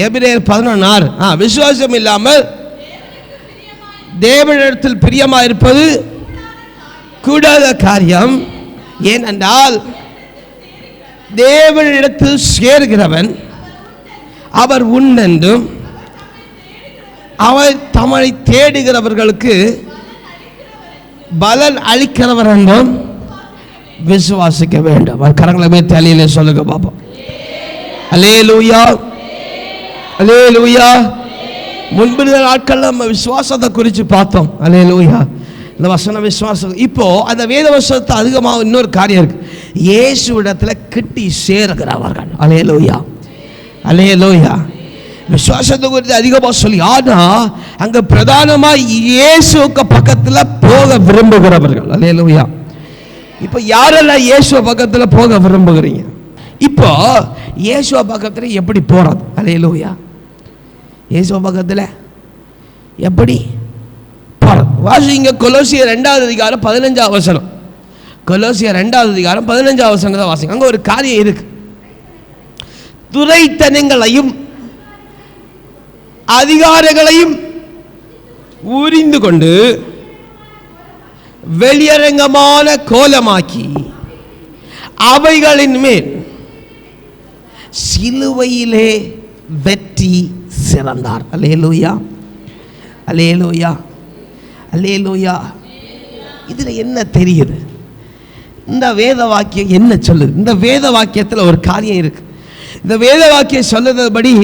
எபிரேயர் 11:6 விசுவாசம் இல்லாமல் தேவனிடத்தில் பிரியமாயிருப்பது கூடாத காரியம். ஏனென்றால் தேவனிடத்தில் சேர்கிறவன் அவர் உண்டென்றும் அவர் தம்மை தேடுகிறவர்களுக்கு பலன் அளிக்கிறவர் என்றும் விசுவாசிக்க வேண்டும். கரங்களை போய் தலையிலே சொல்லுங்க பாப்போம். அல்லேலூயா, அல்லேலூயா. முன்பிருந்த நாட்கள் நம்ம விசுவாசத்தை குறித்து பார்த்தோம். அல்லேலூயா. இந்த வசன விசுவாசம். இப்போ அந்த வேத வசனத்தை அதிகமாக இன்னொரு காரியம் இருக்கு. இயேசுவிடத்துல கிட்டி சேர்கிறவர்கள். அல்லேலூயா, அல்லேலூயா. விசுவாசத்தை குறித்து அதிகமாக சொல்லி, ஆனா அங்க பிரதானமா இயேசுக்கு பக்கத்துல போக விரும்புகிறவர்கள். அல்லேலூயா. இப்போ யாரெல்லாம் இயேசு பக்கத்துல போக விரும்புகிறீங்க? இப்போ இயேசு பக்கத்துல எப்படி போறது? அல்லேலூயா. இயேசு பக்கத்துல எப்படி போறது? வாசிங்க கொலோசியர் 2:15 15. கொலோசியர் 2:15 15 தான் வாசிங்க. அங்க ஒரு காரியம் இருக்கு. துரைத்தனங்களையும் அதிகாரங்களையும் உரிந்து கொண்டு வெளியரங்கமான கோலமாக்கி அவைகளின் மேல் சிலுவையிலே வெற்றி சிறந்தார். அல்லேலூயா, அல்லேலூயா, அல்லேலூயா. இதுல என்ன தெரியுது? இந்த வேத வாக்கியம் என்ன சொல்லுது? இந்த வேத வாக்கியத்தில் ஒரு காரியம் இருக்கு. இந்த வேத வாக்கியம் சொல்லுறதுபடி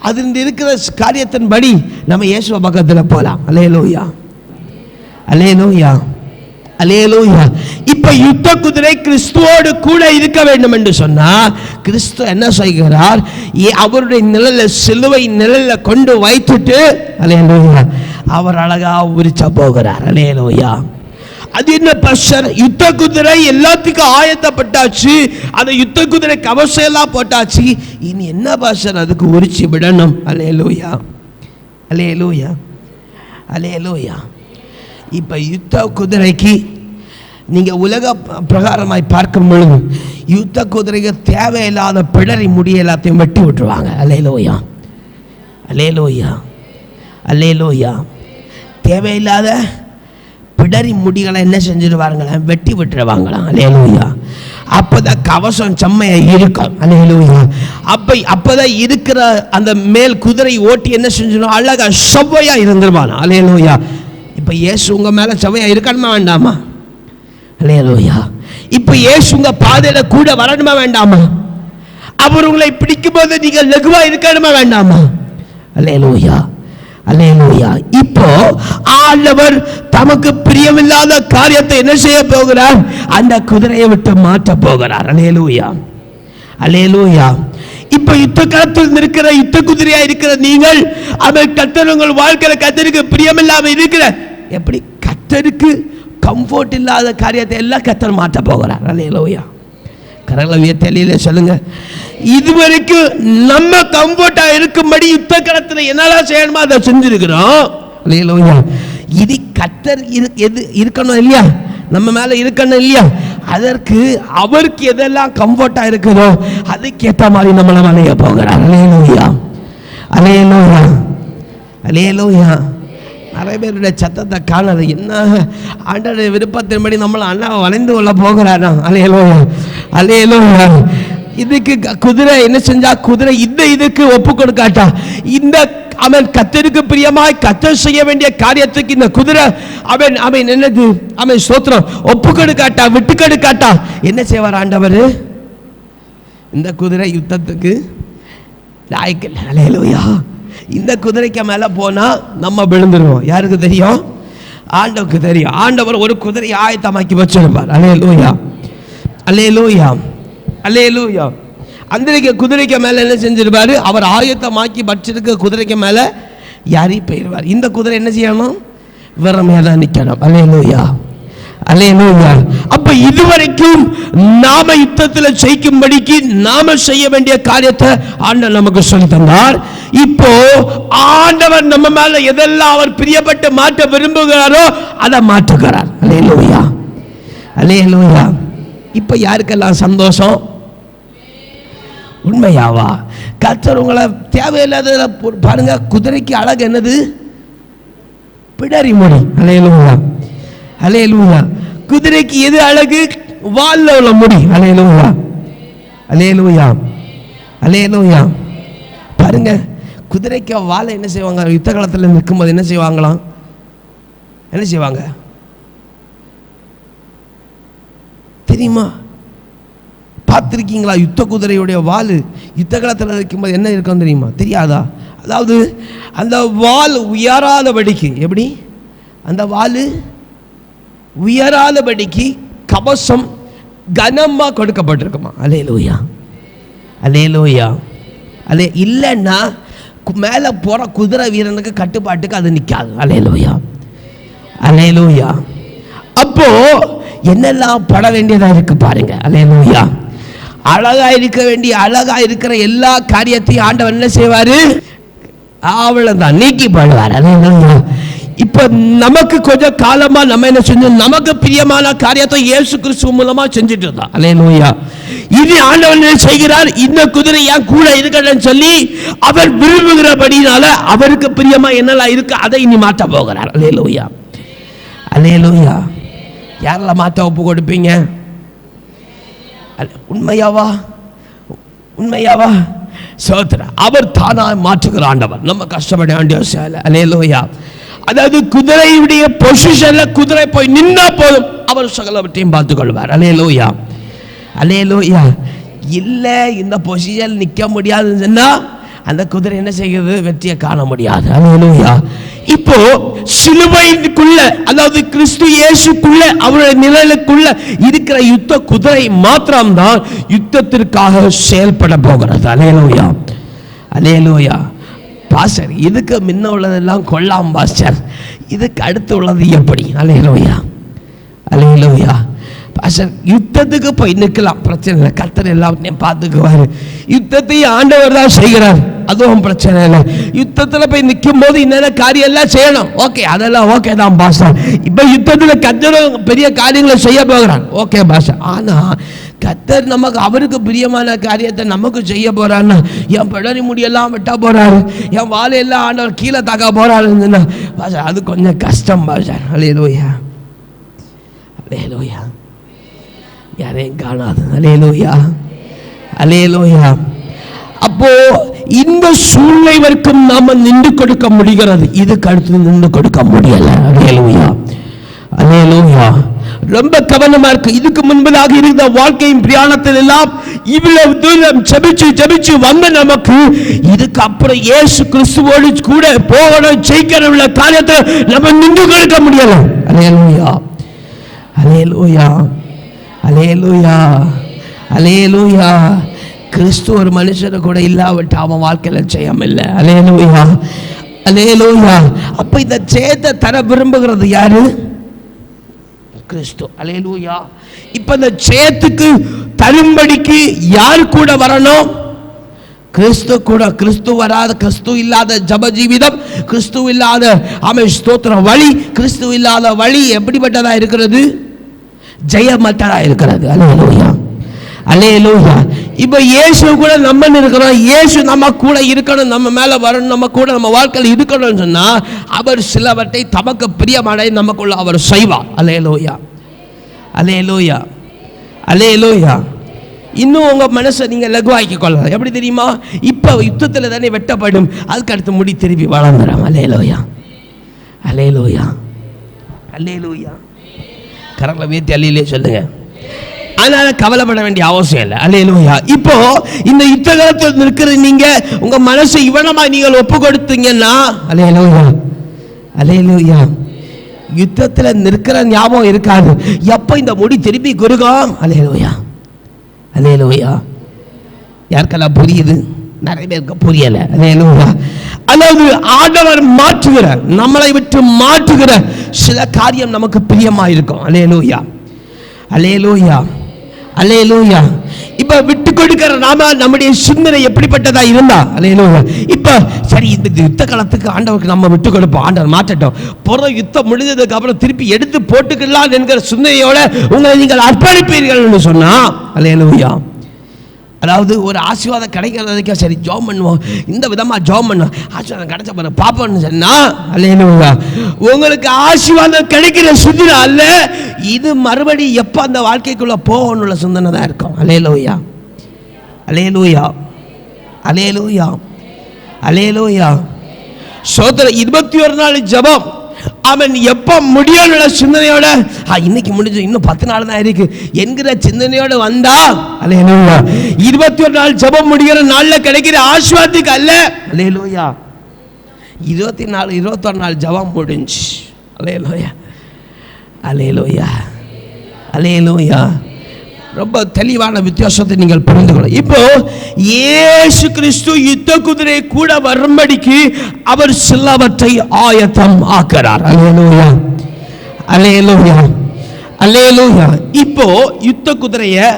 அதில் இருக்கிற காரியத்தின்படி நம்ம இயேசு பக்கத்தில் போகலாம். அல்லேலூயா, அல்லேலூயா, அல்லேலூயா. இப்ப யுத்த குதிரை கிறிஸ்துவோடு கூட இருக்க வேண்டும் என்று சொன்னா கிறிஸ்து என்ன செய்கிறார்? அவருடைய நிழல சிலுவை நிழல கொண்டு வைத்துட்டு அல்லேலூயா அவர் அழகா உரிச்ச போகிறார். அல்லேலூயா. அது என்ன பஷர்? யுத்த குதிரை எல்லாத்துக்கும் ஆயத்தப்பட்டாச்சு. அந்த யுத்த குதிரை கவசம் எல்லாம் போட்டாச்சு. இனி என்ன பஷர்? அதுக்கு உரிச்சு விடணும். அல்லேலூயா, அல்லேலூயா, அல்லேலூயா. இப்ப யுத்த குதிரைக்கு நீங்க உலக பிரகாரமாய் பார்க்கும் பொழுது யுத்த குதிரைக்கு தேவையில்லாத பிடரி முடி எல்லாத்தையும் வெட்டி விட்டுருவாங்க. அல்லேலூயா, அல்லேலூயா, அல்லேலூயா. தேவையில்லாத பிடரி முடிகளை என்ன செஞ்சிருவாங்களா? வெட்டி விட்டுருவாங்களாம். அல்லேலூயா. அப்பதான் கவசம் செம்மையா இருக்கும். அல்லேலூயா. அப்பதான் இருக்கிற அந்த மேல் குதிரை ஓட்டி என்ன செஞ்சிடும்? அழகா செவ்வையா இருந்துருவானா. அல்லேலூயா. இப்ப இயேசு உங்க மேல செவ்வையா இருக்கணுமா வேண்டாமா? அல்லேலூயா. இப்ப இயேசு உங்க பாதையில கூட வரணுமா வேண்டாமா? அவர் உங்களை பிடிக்கும் போது நீங்க லகுவா இருக்கணுமா வேண்டாமா? அல்லேலூயா, அல்லேலூயா. இப்போ ஆண்டவர் தமக்கு பிரியமில்லாத காரியத்தை என்ன செய்ய போகிறார்? அந்த குதிரையை விட்டு மாற்ற போகிறார். அல்லேலூயா, அல்லேலூயா. இப்ப யுத்த காலத்தில் இருக்கிற யுத்த குதிரையா இருக்கிற நீங்கள் அவர் கர்த்தர் உங்கள் வாழ்க்கையில கர்த்தருக்கு பிரியமில்லாம இருக்கிற எப்படி கர்த்தருக்கு கம்ஃபோர்ட் இல்லாத காரியத்தை எல்லாம் கர்த்தர் மாற்ற போகிறார். அல்லேலூயா. கரங்கள தெளியில சொல்லுங்க. இதுவரைக்கும் நம்ம கம்ஃபோர்ட்டா இருக்கும்படி யுத்த காலத்தில் என்னெல்லாம் செய்யணுமோ அதை செஞ்சிருக்கிறோம். அல்லேலூயா. இது கர்த்தர் எது இருக்கணும் இல்லையா? நம்ம மேல இருக்கணும் இல்லையா? அதற்கு அவருக்கு எதெல்லாம் கம்ஃபோர்ட்டா இருக்குதோ அதுக்கேற்ற மாதிரி நம்மளை வளைய போகிறார். அல்லேலூயா, அல்லேலூயா, அல்லேலூயா. நிறைய பேருடைய சத்தத்தை காணது என்ன? ஆண்டவருடைய விருப்பத்தின்படி நம்மளை அண்ணா வளைந்து கொள்ள போகிறாரா? அல்லேலூயா, அல்லேலூயா. இதுக்கு குதிரை என்ன செஞ்சா? குதிரை இதுக்கு ஒப்பு கொடுக்காட்டா இந்த அவன் கர்த்தருக்கு பிரியமாய் கர்த்தர் செய்ய வேண்டிய காரியத்துக்கு இந்த குதிரை அவன் என்னது? அவன் ஸ்தோத்திரம் ஒப்பு கொடுக்காட்டா, விட்டு கொடுக்காட்டா என்ன செய்வார் ஆண்டவர்? இந்த குதிரை யுத்தத்துக்கு லாயக்கில்லை. அல்லேலூயா. இந்த குதிரைக்கு மேல போனா நம்ம விழுந்துருவோம். யாருக்கு தெரியும்? ஆண்டவருக்கு தெரியும். ஆண்டவர் ஒரு குதிரை ஆயத்தமாக்கி வச்சிருப்பார். அல்லேலூயா, அல்லேலூயா, அல்லேலூயா. அந்த குதிரைக்கு மேல என்ன செஞ்சிருப்பாரு? அவர் ஆயத்தமாக்கி வச்சிருக்க குதிரைக்கு மேல யாரி போயிடுவார். இந்த குதிரை என்ன செய்யணும்? வெறுமையா தான் நிக்கணும். அல்லேலூயா, அல்லேலூயா. அப்ப இதுவரைக்கும் நாம யுத்தத்தில் ஜெயிக்கும்படிக்கு நாம செய்ய வேண்டிய காரியத்தை ஆண்டவர் நமக்கு சொல்லி தந்தார். இப்போ ஆண்டவர் நம்ம மேல எதெல்லாம் அவர் பிரியப்பட்டு மாற்ற விரும்புகிறாரோ அதை மாற்றுகிறார். அல்லேலூயா, அல்லேலூயா. இப்ப யாருக்கெல்லாம் சந்தோஷம்? உண்மையாவா? கர்த்தர் உங்களை தேவையில்லாத பாருங்க. குதிரைக்கு அழகு என்னது? பிடரி முடி. அல்லேலூயா, அல்லேலூயா. குதிரைக்கு எது அழகு? வால்ல உள்ள முடி. அல்லேலூயா, அல்லேலூயா, அல்லேலூயா. பாருங்க, குதிரைக்கு வாழை என்ன செய்வாங்க? யுத்த காலத்தில் நிற்கும்போது என்ன செய்வாங்களாம்? என்ன செய்வாங்க தெரியுமா? பார்த்துருக்கீங்களா? யுத்த குதிரையுடைய வால் யுத்த காலத்தில் நிற்கும்போது என்ன இருக்கும் தெரியுமா? தெரியாதா? அதாவது அந்த வால் உயராதபடிக்கு, எப்படி அந்த வால் உயராதபடிக்கு கவசம் கனமாக கொடுக்கப்பட்டிருக்குமா? அல்லேலூயா, அல்லேலூயா. இல்லைன்னா மேலே போகிற குதிரை வீரனுக்கு கட்டுப்பாட்டுக்கு அது நிற்காது. அல்லேலூயா, அல்லேலூயா. அப்போ என்னெல்லாம் பட வேண்டியதாக இருக்கு பாருங்க. அல்லேலூயா. அழகா இருக்க வேண்டிய, அழகா இருக்கிற எல்லா காரியத்தையும் ஆண்டவர் என்ன செய்வாரு? அவ்வளவுதான் நீக்கி பாடுவார். அல்லேலூயா. இப்ப நமக்கு கொஞ்சம் காலமா நம்ம என்ன செஞ்சோம்? நமக்கு பிரியமான காரியத்தை இயேசு கிறிஸ்து மூலமா செஞ்சுட்டு இருந்தான். அல்லேலூயா. இது ஆண்டவர் என்ன செய்கிறார்? இந்த குதிரை என் கூட இருக்கணும்னு சொல்லி அவர் விரும்புகிறபடினால அவருக்கு பிரியமா என்னெல்லாம் இருக்கு அதை இனி மாற்ற போகிறார். அல்லேலூயா, அல்லேலூயா. யாரெல்லாம் மாற்ற ஒப்பு கொடுப்பீங்க? உண்மையாவா? உண்மையாவா? சோதர அவர் தானா மாற்றுகிற ஆண்டவர். நம்ம கஷ்டப்பட வேண்டிய அவசியம். அல்லேலூயா. அதாவது குதிரையுடைய பொசிஷன்ல குதிரை போய் நின்னா போதும் அவர் சகலவற்றையும் பார்த்துக் கொள்வார். அல்லேலூயா, அல்லேலூயா. இல்லை இந்த பொசிஷன் நிற்க முடியாதுன்னு சொன்னா அந்த குதிரை என்ன செய்கிறது? வெற்றியை காண முடியாது. அல்லேலூயா. இப்போ சிலுவைக்குள்ள, அதாவது கிறிஸ்து இயேசுக்குள்ள, அவருடைய நிழலுக்குள்ள இருக்கிற யுத்த குதிரை மாத்திரம்தான் யுத்தத்திற்காக செயல்பட போகிறது. அல்லேலூயா, அல்லேலூயா. பாஸ்டர், இதுக்கு முன்ன உள்ளதெல்லாம் கொல்லாம் பாஸ்டர், இதுக்கு அடுத்து உள்ளது எப்படி? அல்லேலூயா, அல்லேலூயா. பாஸ்டர், யுத்தத்துக்கு போய் நிற்கலாம், பிரச்சனை இல்லை. கர்த்தர் எல்லாத்தையும் பார்த்துக்குவாரு. யுத்தத்தையும் ஆண்டவர் தான் செய்கிறார், அதுவும் பிரச்சனை இல்லை. யுத்தத்தில் போய் நிற்கும் போது என்னென்ன காரியம் எல்லாம் செய்யணும், ஓகே, அதெல்லாம் ஓகே தான் பாஸ்டர். இப்போ யுத்தத்தில் கர்த்தரும் பெரிய காரியங்களை செய்ய போகிறான், ஓகே பாஸ்டர். ஆனால் கர்த்தர் நமக்கு அவருக்கு பிரியமான காரியத்தை நமக்கு செய்ய போறான்னா, என் பிடரி முடியெல்லாம் வெட்ட போறாரு, என் வாழையெல்லாம் ஆண்டவர் கீழே தாக்க போறாருன்னா பாஸ்டர் அது கொஞ்சம் கஷ்டம் பாஸ்டர். அல்லேலூயா, அல்லேலூயா. யாரையும் காணாது. அல்லேலூயா, அல்லேலூயா. அப்போ இந்த சூழ்நிலை வரைக்கும் நாம நின்று கொடுக்க முடிகிறது, இதுக்கு அடுத்து நின்று கொடுக்க முடியல. அல்லேலூயா, அல்லேலூயா. ரொம்ப கவனமா இருக்கு. இதுக்கு முன்பதாக இருந்த வாழ்க்கையின் பிரயாணத்தில் எல்லாம் இவ்வளவு தூரம் ஜெபிச்சு ஜெபிச்சு வந்த நமக்கு இதுக்கு அப்புறம் இயேசு கிறிஸ்துவோடு கூட போகணும், ஜெயிக்கணும் உள்ள காரியத்தை நம்ம நின்று கொடுக்க முடியல. அல்லேலூயா, அல்லேலூயா, அல்லேலூயா, அல்லேலூயா. கிறிஸ்து ஒரு மனுஷனை கூட இல்லாவிட்டு அவன் வாழ்க்கையில ஜெயம் இல்லை. அல்லேலூயா, அல்லேலூயா. அப்ப இந்த ஜெயத்தை தர விரும்புகிறது யாரு? கிறிஸ்து. அல்லேலூயா. இப்ப இந்த ஜெயத்துக்கு தரும்படிக்கு யார் கூட வரணும்? கிறிஸ்து கூட. கிறிஸ்து வராத, கிறிஸ்து இல்லாத ஜப ஜீவிதம், கிறிஸ்து இல்லாத ஸ்தோத்திர வழி, கிறிஸ்து இல்லாத வழி எப்படிப்பட்டதா இருக்கிறது? ஜெயமற்றதா இருக்கிறது. அல்லேலூயா, அல்லேலூயா. இப்ப இயேசு கூட நம்ம இருக்கிறோம், இயேசு நம்ம கூட இருக்கணும், நம்ம மேல வரணும், நம்ம கூட நம்ம வாழ்க்கையில் இருக்கணும்னு சொன்னா அவர் சிலவற்றை தமக்கு பிரியமான நமக்குள்ள அவர் செய்வார். அல்லேலூயா, அல்லேலூயா, அல்லேலூயா. இன்னும் உங்க மனசை நீங்க லகுவாக்கி கொள்ளலாம். எப்படி தெரியுமா? இப்ப யுத்தத்தில் தானே வெட்டப்படும், அதுக்கு அடுத்து முடி திருப்பி வளர்ந்துடும். அல்லேலூயா, அல்லேலூயா, அல்லேலூயா. கரங்களை வீட்டு அல்லையிலே சொல்லுங்க. அதனால கவலைப்பட வேண்டிய அவசியம் இல்லை. அல்லேலூயா. இப்போ இந்த யுத்த காலத்தில் இருக்கிற நீங்க உங்க மனசை இவனமா நீங்கள் ஒப்பு கொடுத்தீங்கன்னா, அல்லேலூயா, அல்லேலூயா, யுத்தத்தில் நிற்கிற ஞாபகம் இருக்காது. எப்போ இந்த முடி திருப்பி குறுகும்? அல்லேலூயா, அல்லேலூயா. யாருக்கெல்லாம் புரியுது? நிறைய பேருக்கு புரியல. அல்லேலூயா. அதாவது ஆண்டவர் மாற்றுகிற, நம்மளை விட்டு மாற்றுகிற சில காரியம் நமக்கு பிரியமா இருக்கும். அல்லேலூயா, அல்லேலூயா, அல்லேலூயா. இப்ப விட்டு கொடுக்கிற நாம நம்முடைய சிந்தனை எப்படிப்பட்டதா இருந்தா, அல்லேலூயா. இப்ப சரி, இந்த யுத்த காலத்துக்கு ஆண்டவருக்கு நம்ம விட்டு கொடுப்போம், ஆண்டவர் மாற்றட்டும், பிற யுத்தம் முடிஞ்சதுக்கு அப்புறம் திருப்பி எடுத்து போட்டுக்கலாம் என்கிற சிந்தனையோட உங்களை நீங்கள் அர்ப்பணிப்பீர்கள் சொன்னா, அல்லேலூயா, அதாவது ஒரு ஆசீர்வாதம் கிடைக்கிறது வரைக்கும் சரி ஜோம் பண்ணுவோம், இந்த விதமாக ஜோம் பண்ணுவோம், ஆசீர்வாதம் கிடைச்ச பிறகு பாப்போம்னு சொன்னா அல்லேலூயா, உங்களுக்கு ஆசீர்வாதம் கிடைக்கிற சிந்தனை அல்ல, இது மறுபடி எப்போ அந்த வாழ்க்கைக்குள்ள போகணும்னு சிந்தனை தான் இருக்கும். அல்லேலூயா, அல்லேலூயா, அல்லேலூயா, அல்லேலூயா. சோதரர் 21 நாள் ஜெபம் அவன் எப்போ முடியும்னு சிந்தனையோட இன்னைக்கு முடிஞ்சு இன்னும் 10 நாள் தான் இருக்கு என்கிற சிந்தனையோட வந்தா அல்லேலூயா, 21 நாள் ஜெபம் முடிகிற நாள்ல கிடைக்கிற ஆசீர்வாதத்துக்கு அல்ல. அல்லேலூயா, 21 நாள் ஜெபம் முடிஞ்சு. அல்லேலூயா, அல்லேலூயா, அல்லேலூயா. ரொம்ப தெளிவான வித்தியாசத்தை நீங்கள் புரிந்துக்கணும். இப்போ இயேசு கிறிஸ்து யுத்த குதிரை கூட வரும்படிக்கு அவர் சிலவற்றை ஆயத்தம் ஆக்கிறார். அல்லேலூயா, அல்லேலூயா, அல்லேலூயா. இப்போ யுத்த குதிரையை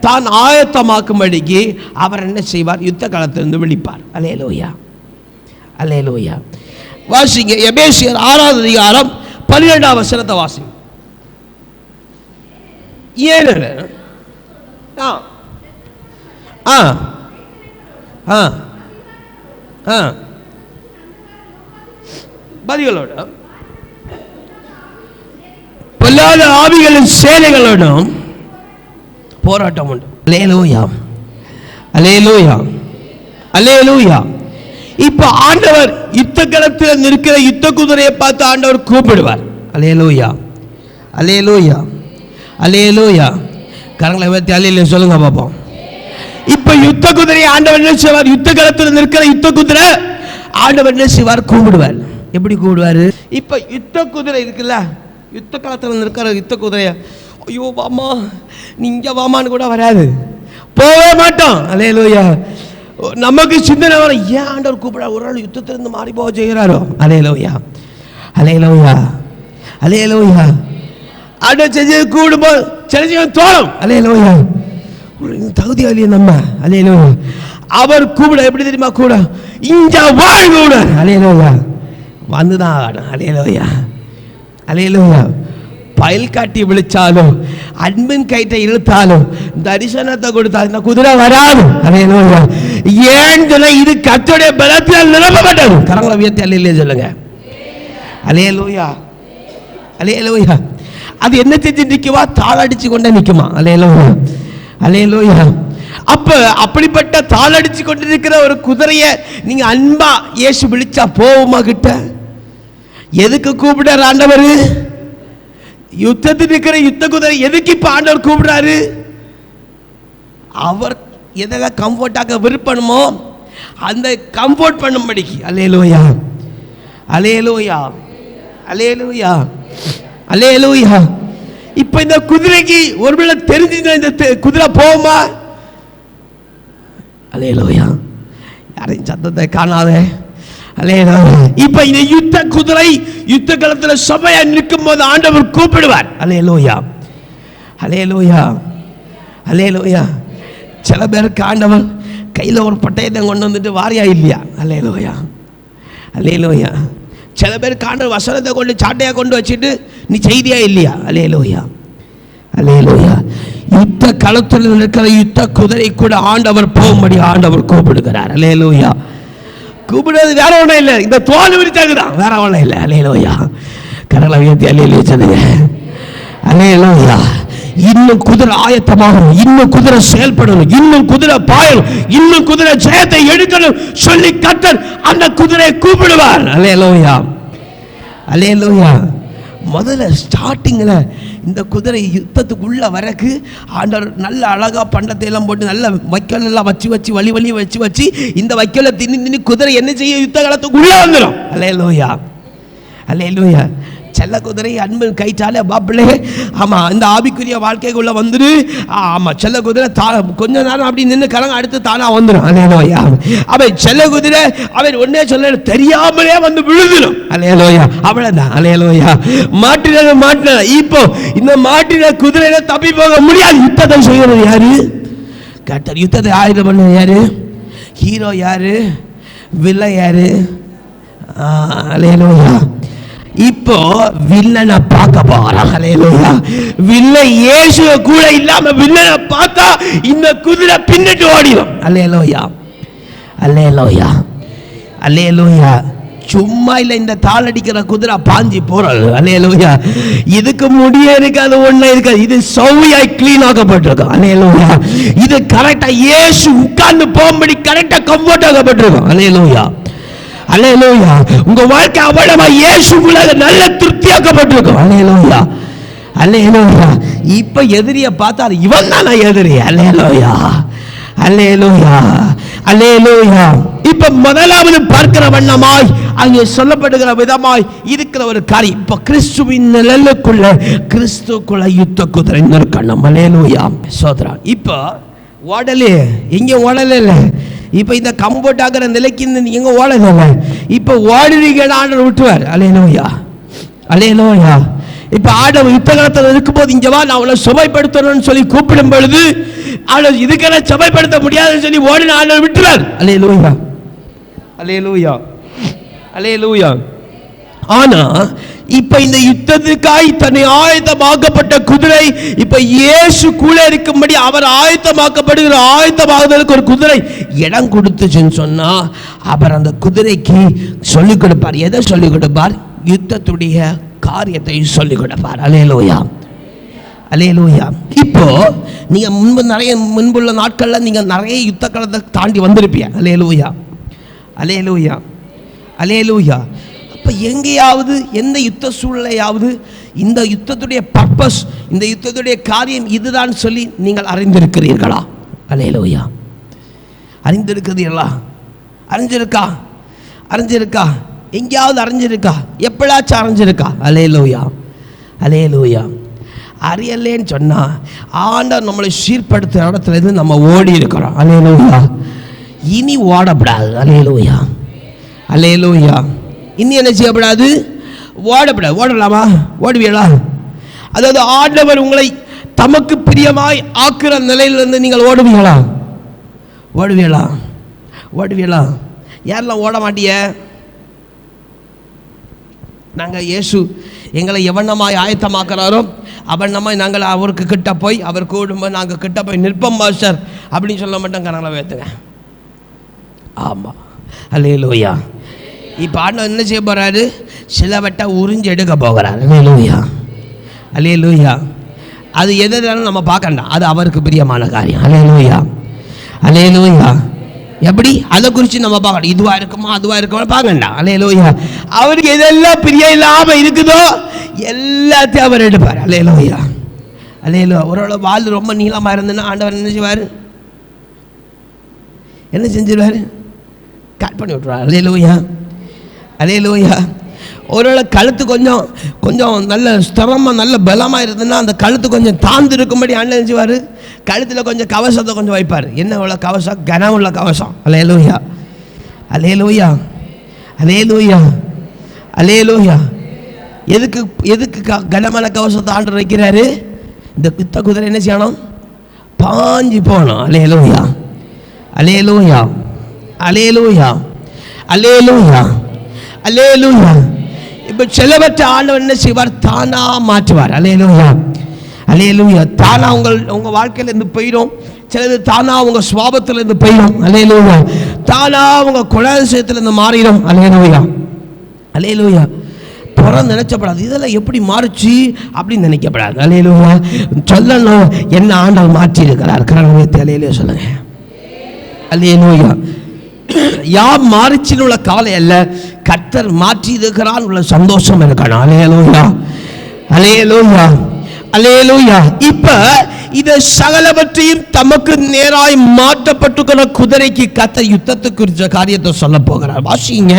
தான் ஆயத்தமாக்கும்படிக்கு அவர் என்ன செய்வார்? யுத்த காலத்திலிருந்து விழிப்பார். அல்லேலூயா, அல்லேலூயா. வாசிங்க எபேசியர் 6வது அதிகாரம் 12வது வசனத்தை வாசிங்க. ஏழு பதிகளோட பொல்லாத ஆவிகளின் சேனைகளோடும் போராட்டம் உண்டு. அல்லேலூயா, அல்லேலூயா, அல்லேலூயா. இப்ப ஆண்டவர் யுத்த களத்தில் நிற்கிற யுத்த குதிரையை பார்த்து ஆண்டவர் கூப்பிடுவார். அல்லேலூயா, அல்லேலூயா, அல்லேலூயா. கரங்களை வைத்து அல்லேலூயா சொல்லுங்க பாப்போம். இப்ப யுத்த குதிரை ஆண்டவர் என்ன செய்வார்? யுத்த களத்தில் நிற்கிற யுத்த குதிரை ஆண்டவர் என்ன செய்வார்? கூப்பிடுவார். எப்படி கூப்பிடுவாரு? இப்ப யுத்த குதிரை இருக்குல்ல, யுத்த களத்தில் நிற்கிற யுத்த குதிரைய ஐயோ வாமா நீங்க வாமான்னு கூட வராது, போவே மாட்டோம். அல்லேலூயா. நமக்கு சிந்தனை வர ஏன் ஆண்டவர் கூப்பிட ஒரு நாள் யுத்தத்திலிருந்து மாறி போக செய்கிறாரோ. அல்லேலூயா, அல்லேலூயா, அல்லேலூயா. ஆண்டவர் செஞ்சு கூடும்போது செஞ்சு தோணும். அல்லேலூயா, தகுதியாளிய நம்ம. அல்லேலூயா. அவர் கூப்பிட எப்படி தெரியுமா? கூட இங்க வாழ் கூட. அல்லேலூயா, வந்துதான். அல்லேலூயா, அல்லேலூயா. பயல் காட்டி விழிச்சாலும் அன்பின் கைட்டை இழுத்தாலும் தரிசனத்தை கொடுத்தாலும் இந்த குதிரை வராது. அல்லேலூயா. ஏன் சொல்ல? இது கர்த்தருடைய பலத்தால் நிரப்பப்பட்டது. கரங்களை உயர்த்தி அல்லேலூயா சொல்லுங்க. அல்லேலூயா, அல்லேலூயா. அது என்ன செஞ்சு நிற்குமா? தாளடிச்சு கொண்டே நிற்குமா? அல்லேலூயா, அல்லேலூயா. அப்ப அப்படிப்பட்ட தாளடிச்சு கொண்டு இருக்கிற ஒரு குதிரைய நீங்க அன்பா இயேசு விழிச்சா போகுமா கிட்ட? எதுக்கு கூப்பிடுற ஆண்டவர்? யுத்தத்தில் இருக்கிற யுத்த குதிரை எதுக்கு இப்ப ஆண்டவர் கூப்பிடுறாரு? அவர் எதை கம்ஃபர்ட்டாக விருப்பணுமோ அந்த கம்ஃபர்ட் பண்ணும்படிக்கு. அல்லேலூயா, அல்லேலூயா, அல்லேலூயா, அல்லேலூயா. இப்ப இந்த குதிரைக்கு ஒருவேளை தெரிஞ்சுங்க இந்த குதிரை போகுமா? அல்லேலூயா. யாரையும் சத்தத்தை காணாத. அல்லேலூயா. இப்ப இந்த யுத்த குதிரை யுத்த களத்தில் சபையா நிற்கும் போது ஆண்டவர் கூப்பிடுவார். அல்லேலூயா, அல்லேலூயா, அல்லேலூயா. சில பேருக்கு ஆண்டவர் கையில் ஒரு பட்டயத்தை கொண்டு வந்துட்டு வாரியா இல்லையா? அல்லேலூயா, அல்லேலூயா. சில பேருக்கு ஆண்டவர் வசனத்தை கொண்டு சாட்டையா கொண்டு வச்சுட்டு நீ செய்தியா இல்லையா? அல்லேலூயா, அல்லேலூயா. யுத்த களத்தில் இருக்கிற யுத்த குதிரை கூட ஆண்டவர் போகும்படி ஆண்டவர் கூப்பிடுகிறார். அல்லேலூயா. கூப்பிடுறது வேற ஒன்றும் இல்லை, இந்த தோல் விரித்தாக்குதான், வேற ஒன்றும் இல்லை. அல்லேலூயா. கடலை உயர்த்தி அல்லேலூயா சொல்லுங்க. அல்லேலூயா. இன்னும் குதிரை ஆயத்தமாகணும், இன்னும் குதிரை செயல்படணும், இன்னும் குதிரை பாயணும், இன்னும் குதிரை ஜெயத்தை எடுக்கணும் சொல்லி கர்த்தர் அந்த குதிரையை கூப்பிடுவார். அல்லேலூயா, அல்லேலூயா. முதல்ல ஸ்டார்டிங்ல இந்த குதிரை யுத்தத்துக்குள்ள வரக்கு ஆண்டவர் நல்ல அழகா பண்டத்தை எல்லாம் போட்டு நல்ல வைக்கல் எல்லாம் வச்சு வச்சு வழி வழி வச்சு வச்சு இந்த வைக்கலை தின்னி குதிரை என்ன செய்ய? யுத்த காலத்துக்குள்ள வந்துடும். அல்லேலூயா, அல்லேலூயா. செல்ல குதிரை அன்பு கைட்டாலே பாப்பிளே. ஆமா, இந்த ஆவிக்குரிய வாழ்க்கைக்குள்ள வந்துடு. ஆமா, செல்ல குதிரை கொஞ்ச நேரம் அப்படி நின்று கலங்க அடுத்து தானா வந்துடும். அல்லேலூயா. அவை செல்ல குதிரை அவர் ஒன்னே சொல்ல தெரியாமலே வந்து விழுந்துடும். அல்லேலூயா, அவ்வளவுதான். அல்லேலூயா. மாட்டின இப்போ இந்த மாட்டின குதிரையில தப்பி போக முடியாது. யுத்தத்தை செய்யறது யாரு? கர்த்தர். யுத்தத்தை ஆயுதம் பண்ண யாரு? ஹீரோ யாரு? வில்லை யாரு? அல்லேலூயா. இப்போ வில்லனை பார்க்க போறான். ஹல்லேலூயா. வில்லன் இயேசு கூட இல்லாம வில்லனை பார்த்தா இந்த குதிரை பின்னிட்டு ஓடிடும். ஹல்லேலூயா, ஹல்லேலூயா, ஹல்லேலூயா. சும்மா இல்ல, இந்த தாள் அடிக்கிற குதிரை பாஞ்சி போறது. ஹல்லேலூயா. இதுக்கு முடிய இருக்காது, ஒண்ணு இருக்காது. இது சௌவியாய் கிளீன் ஆக்கப்பட்டிருக்கும். ஹல்லேலூயா. இது கரெக்டா இயேசு உட்கார்ந்து போகும்படி கரெக்டா கம்ஃபர்ட் ஆக்கப்பட்டிருக்கும். ஹல்லேலூயா, ஹல்லேலூயா. உங்க வாழ்க்கை அவ்வளவா இயேசுக்குள்ள நல்ல திருப்தியாக்கப்பட்டிருக்கும். ஹல்லேலூயா, ஹல்லேலூயா. இப்ப எதிரிய பார்த்தா இவன் தான் எதிரி. ஹல்லேலூயா, ஹல்லேலூயா, ஹல்லேலூயா. இப்ப முதலாவது பார்க்கிற வண்ணமாய் அங்கே சொல்லப்படுகிற விதமாய் இருக்கிற ஒரு காரியம், இப்ப கிறிஸ்துவின் நிழலுக்குள்ள கிறிஸ்துக்குள்ள யுத்த குதிரை நிற்கணும். ஹல்லேலூயா, சோதரா. இப்ப ஓடலே, எங்க ஓடல இல்ல. இப்ப இந்த கம்ஃபர்ட் ஆகிற நிலைக்கு எங்க ஓடல. இப்ப ஓடுறீங்கன்னு விட்டுவார். ஹல்லேலூயா, ஹல்லேலூயா. இப்ப ஆண்டவர் யுத்த காலத்தில் இருக்கும்போது இங்க வா, நான் அவளை சுமைப்படுத்தணும்னு சொல்லி கூப்பிடும் பொழுது அவளை இதுக்கெல்லாம் சுமைப்படுத்த முடியாதுன்னு சொல்லி ஓடின ஆண்டவர் விட்டுறார். ஹல்லேலூயா, ஹல்லேலூயா, ஹல்லேலூயா. ஆனா இப்ப இந்த யுத்தத்துக்காய் தன்னை ஆயத்தமாக்கப்பட்ட குதிரை இப்ப இயேசு கூட இருக்கும்படி அவர் ஆயத்தமாக்கப்படுகிற ஆயத்தமாகுதலுக்கு ஒரு குதிரை இடம் கொடுத்துச்சுன்னு சொன்னா அவர் அந்த குதிரைக்கு சொல்லிக் கொடுப்பார். எதை சொல்லிக் கொடுப்பார்? யுத்தத்துடைய காரியத்தை சொல்லிக் கொடுப்பார். ஹல்லேலூயா, ஹல்லேலூயா. இப்போ நீங்க முன்புள்ள நாட்கள்ல நீங்க நிறைய யுத்த காலத்தை தாண்டி வந்திருப்பீங்க. ஹல்லேலூயா, ஹல்லேலூயா, ஹல்லேலூயா. அப்ப எங்கேயாவது எந்த யுத்த சூழ்நிலையாவது இந்த யுத்தத்துடைய பர்பஸ், இந்த யுத்தத்துடைய காரியம் இதுதான் சொல்லி நீங்கள் அறிந்திருக்கிறீர்களா? ஹல்லேலூயா, அறிந்திருக்கிறீர்களா? அறிஞ்சிருக்கா? அறிஞ்சிருக்கா? எங்கேயாவது அறிஞ்சிருக்கா? எப்படாச்சும் அறிஞ்சிருக்கா? ஹல்லேலூயா, ஹல்லேலூயா. அறியலேன்னு சொன்னா ஆண்டவர் நம்மளை சீர்படுத்துற இடத்துல இருந்து நம்ம ஓடி இருக்கிறோம். ஹல்லேலூயா. இனி ஓடப்படாது. ஹல்லேலூயா, ஹல்லேலூயா. இனி என்ன செய்யப்படாது? ஓடப்படாது. ஓடலாமா? ஓடுவீங்களா? அதாவது ஆண்டவர் உங்களை தமக்கு பிரியமாய் ஆக்குற நிலையிலிருந்து நீங்கள் ஓடுவீங்களா? ஓடுவீங்களா? ஓடுவீங்களா? யாரெல்லாம் ஓட மாட்டிய? நாங்கள் இயேசு எங்களை எவண்ணமாய் ஆயத்தமாக்குறாரோ அவண்ணமாய் நாங்கள் அவருக்கு கிட்ட போய் அவர் கூடும்போது நாங்கள் கிட்ட போய் நிற்போம் மாஸ்டர் அப்படின்னு சொல்ல மாட்டோம். கனங்களை வைத்துங்க. ஆமாம், ஹல்லேலூயா. இப்போ ஆண்டவர் என்ன செய்ய போகிறாரு? சிலவட்டை உறிஞ்சு எடுக்க போகிறார். ஹல்லேலூயா, ஹல்லேலூயா. அது எதுனாலும் நம்ம பார்க்கண்டாம், அது அவருக்கு பிரியமான காரியம். ஹல்லேலூயா, ஹல்லேலூயா. எப்படி அதை குறித்து நம்ம பார்க்கணும். இதுவாக இருக்குமா அதுவாக இருக்குமா பார்க்கண்டா. ஹல்லேலூயா. அவருக்கு எதெல்லாம் பிரியம் இல்லாமல் இருக்குதோ எல்லாத்தையும் அவர் எடுப்பார். ஹல்லேலூயா, ஹல்லேலூயா. ஒரு வாழ் ரொம்ப நீளமாக இருந்ததுன்னா ஆண்டவர் என்ன செய்வார்? என்ன செஞ்சிருவார்? கட் பண்ணி விட்டுருவார். ஹல்லேலூயா, ஹல்லேலூயா. ஒருவேளை கழுத்து கொஞ்சம் கொஞ்சம் நல்ல ஸ்திரமாக நல்ல பலமாக இருந்ததுன்னா அந்த கழுத்து கொஞ்சம் தாழ்ந்து இருக்கும்படி ஆண்டவர் செஞ்சுவார். கழுத்தில் கொஞ்சம் கவசத்தை கொஞ்சம் வைப்பார். என்ன உள்ள கவசம்? கனம் உள்ள கவசம். ஹல்லேலூயா, ஹல்லேலூயா, ஹல்லேலூயா, ஹல்லேலூயா. எதுக்கு எதுக்கு கனமான கவசத்தை ஆண்டவர் வைக்கிறாரு? இந்த யுத்த குதிரை என்ன செய்யணும்? பாஞ்சி போகணும். ஹல்லேலூயா, ஹல்லேலூயா, ஹல்லேலூயா, ஹல்லேலூயா, ஹல்லேலூயா. இப்போ சிலவற்றை ஆண்டவர் என்ன செய்வார்? தானா மாற்றுவார். ஹல்லேலூயா, ஹல்லேலூயா. தானா உங்கள் வாழ்க்கையிலேருந்து போயிடும். சிலது தானா உங்கள் சுவாபத்திலேருந்து போயிடும். ஹல்லேலூயா. தானா உங்கள் குணாதிசயத்திலேருந்து மாறிடும். ஹல்லேலூயா, ஹல்லேலூயா. புறம் நினைச்சப்படாது. இதெல்லாம் எப்படி மாறுச்சு அப்படின்னு நினைக்கப்படாது. ஹல்லேலூயா. சொல்லணும் என்ன ஆண்டவர் மாற்றி இருக்கிறார். கரணத்தை ஹல்லேலூயா சொல்லுங்க. ஹல்லேலூயா. யார் மாறிச்சின்னு உள்ள கவலை அல்ல, கர்த்தர் மாற்றி இருக்கிறான் உள்ள சந்தோஷம் இருக்கணும். ஹல்லேலூயா, ஹல்லேலூயா, ஹல்லேலூயா. இப்ப இத சகலவற்றையும் தமக்கு நேராய் மாற்றப்பட்டுக்கிற குதிரைக்கு கர்த்தர் யுத்தத்துக்கு குறித்த காரியத்தை சொல்ல போகிறார். வாசிங்க.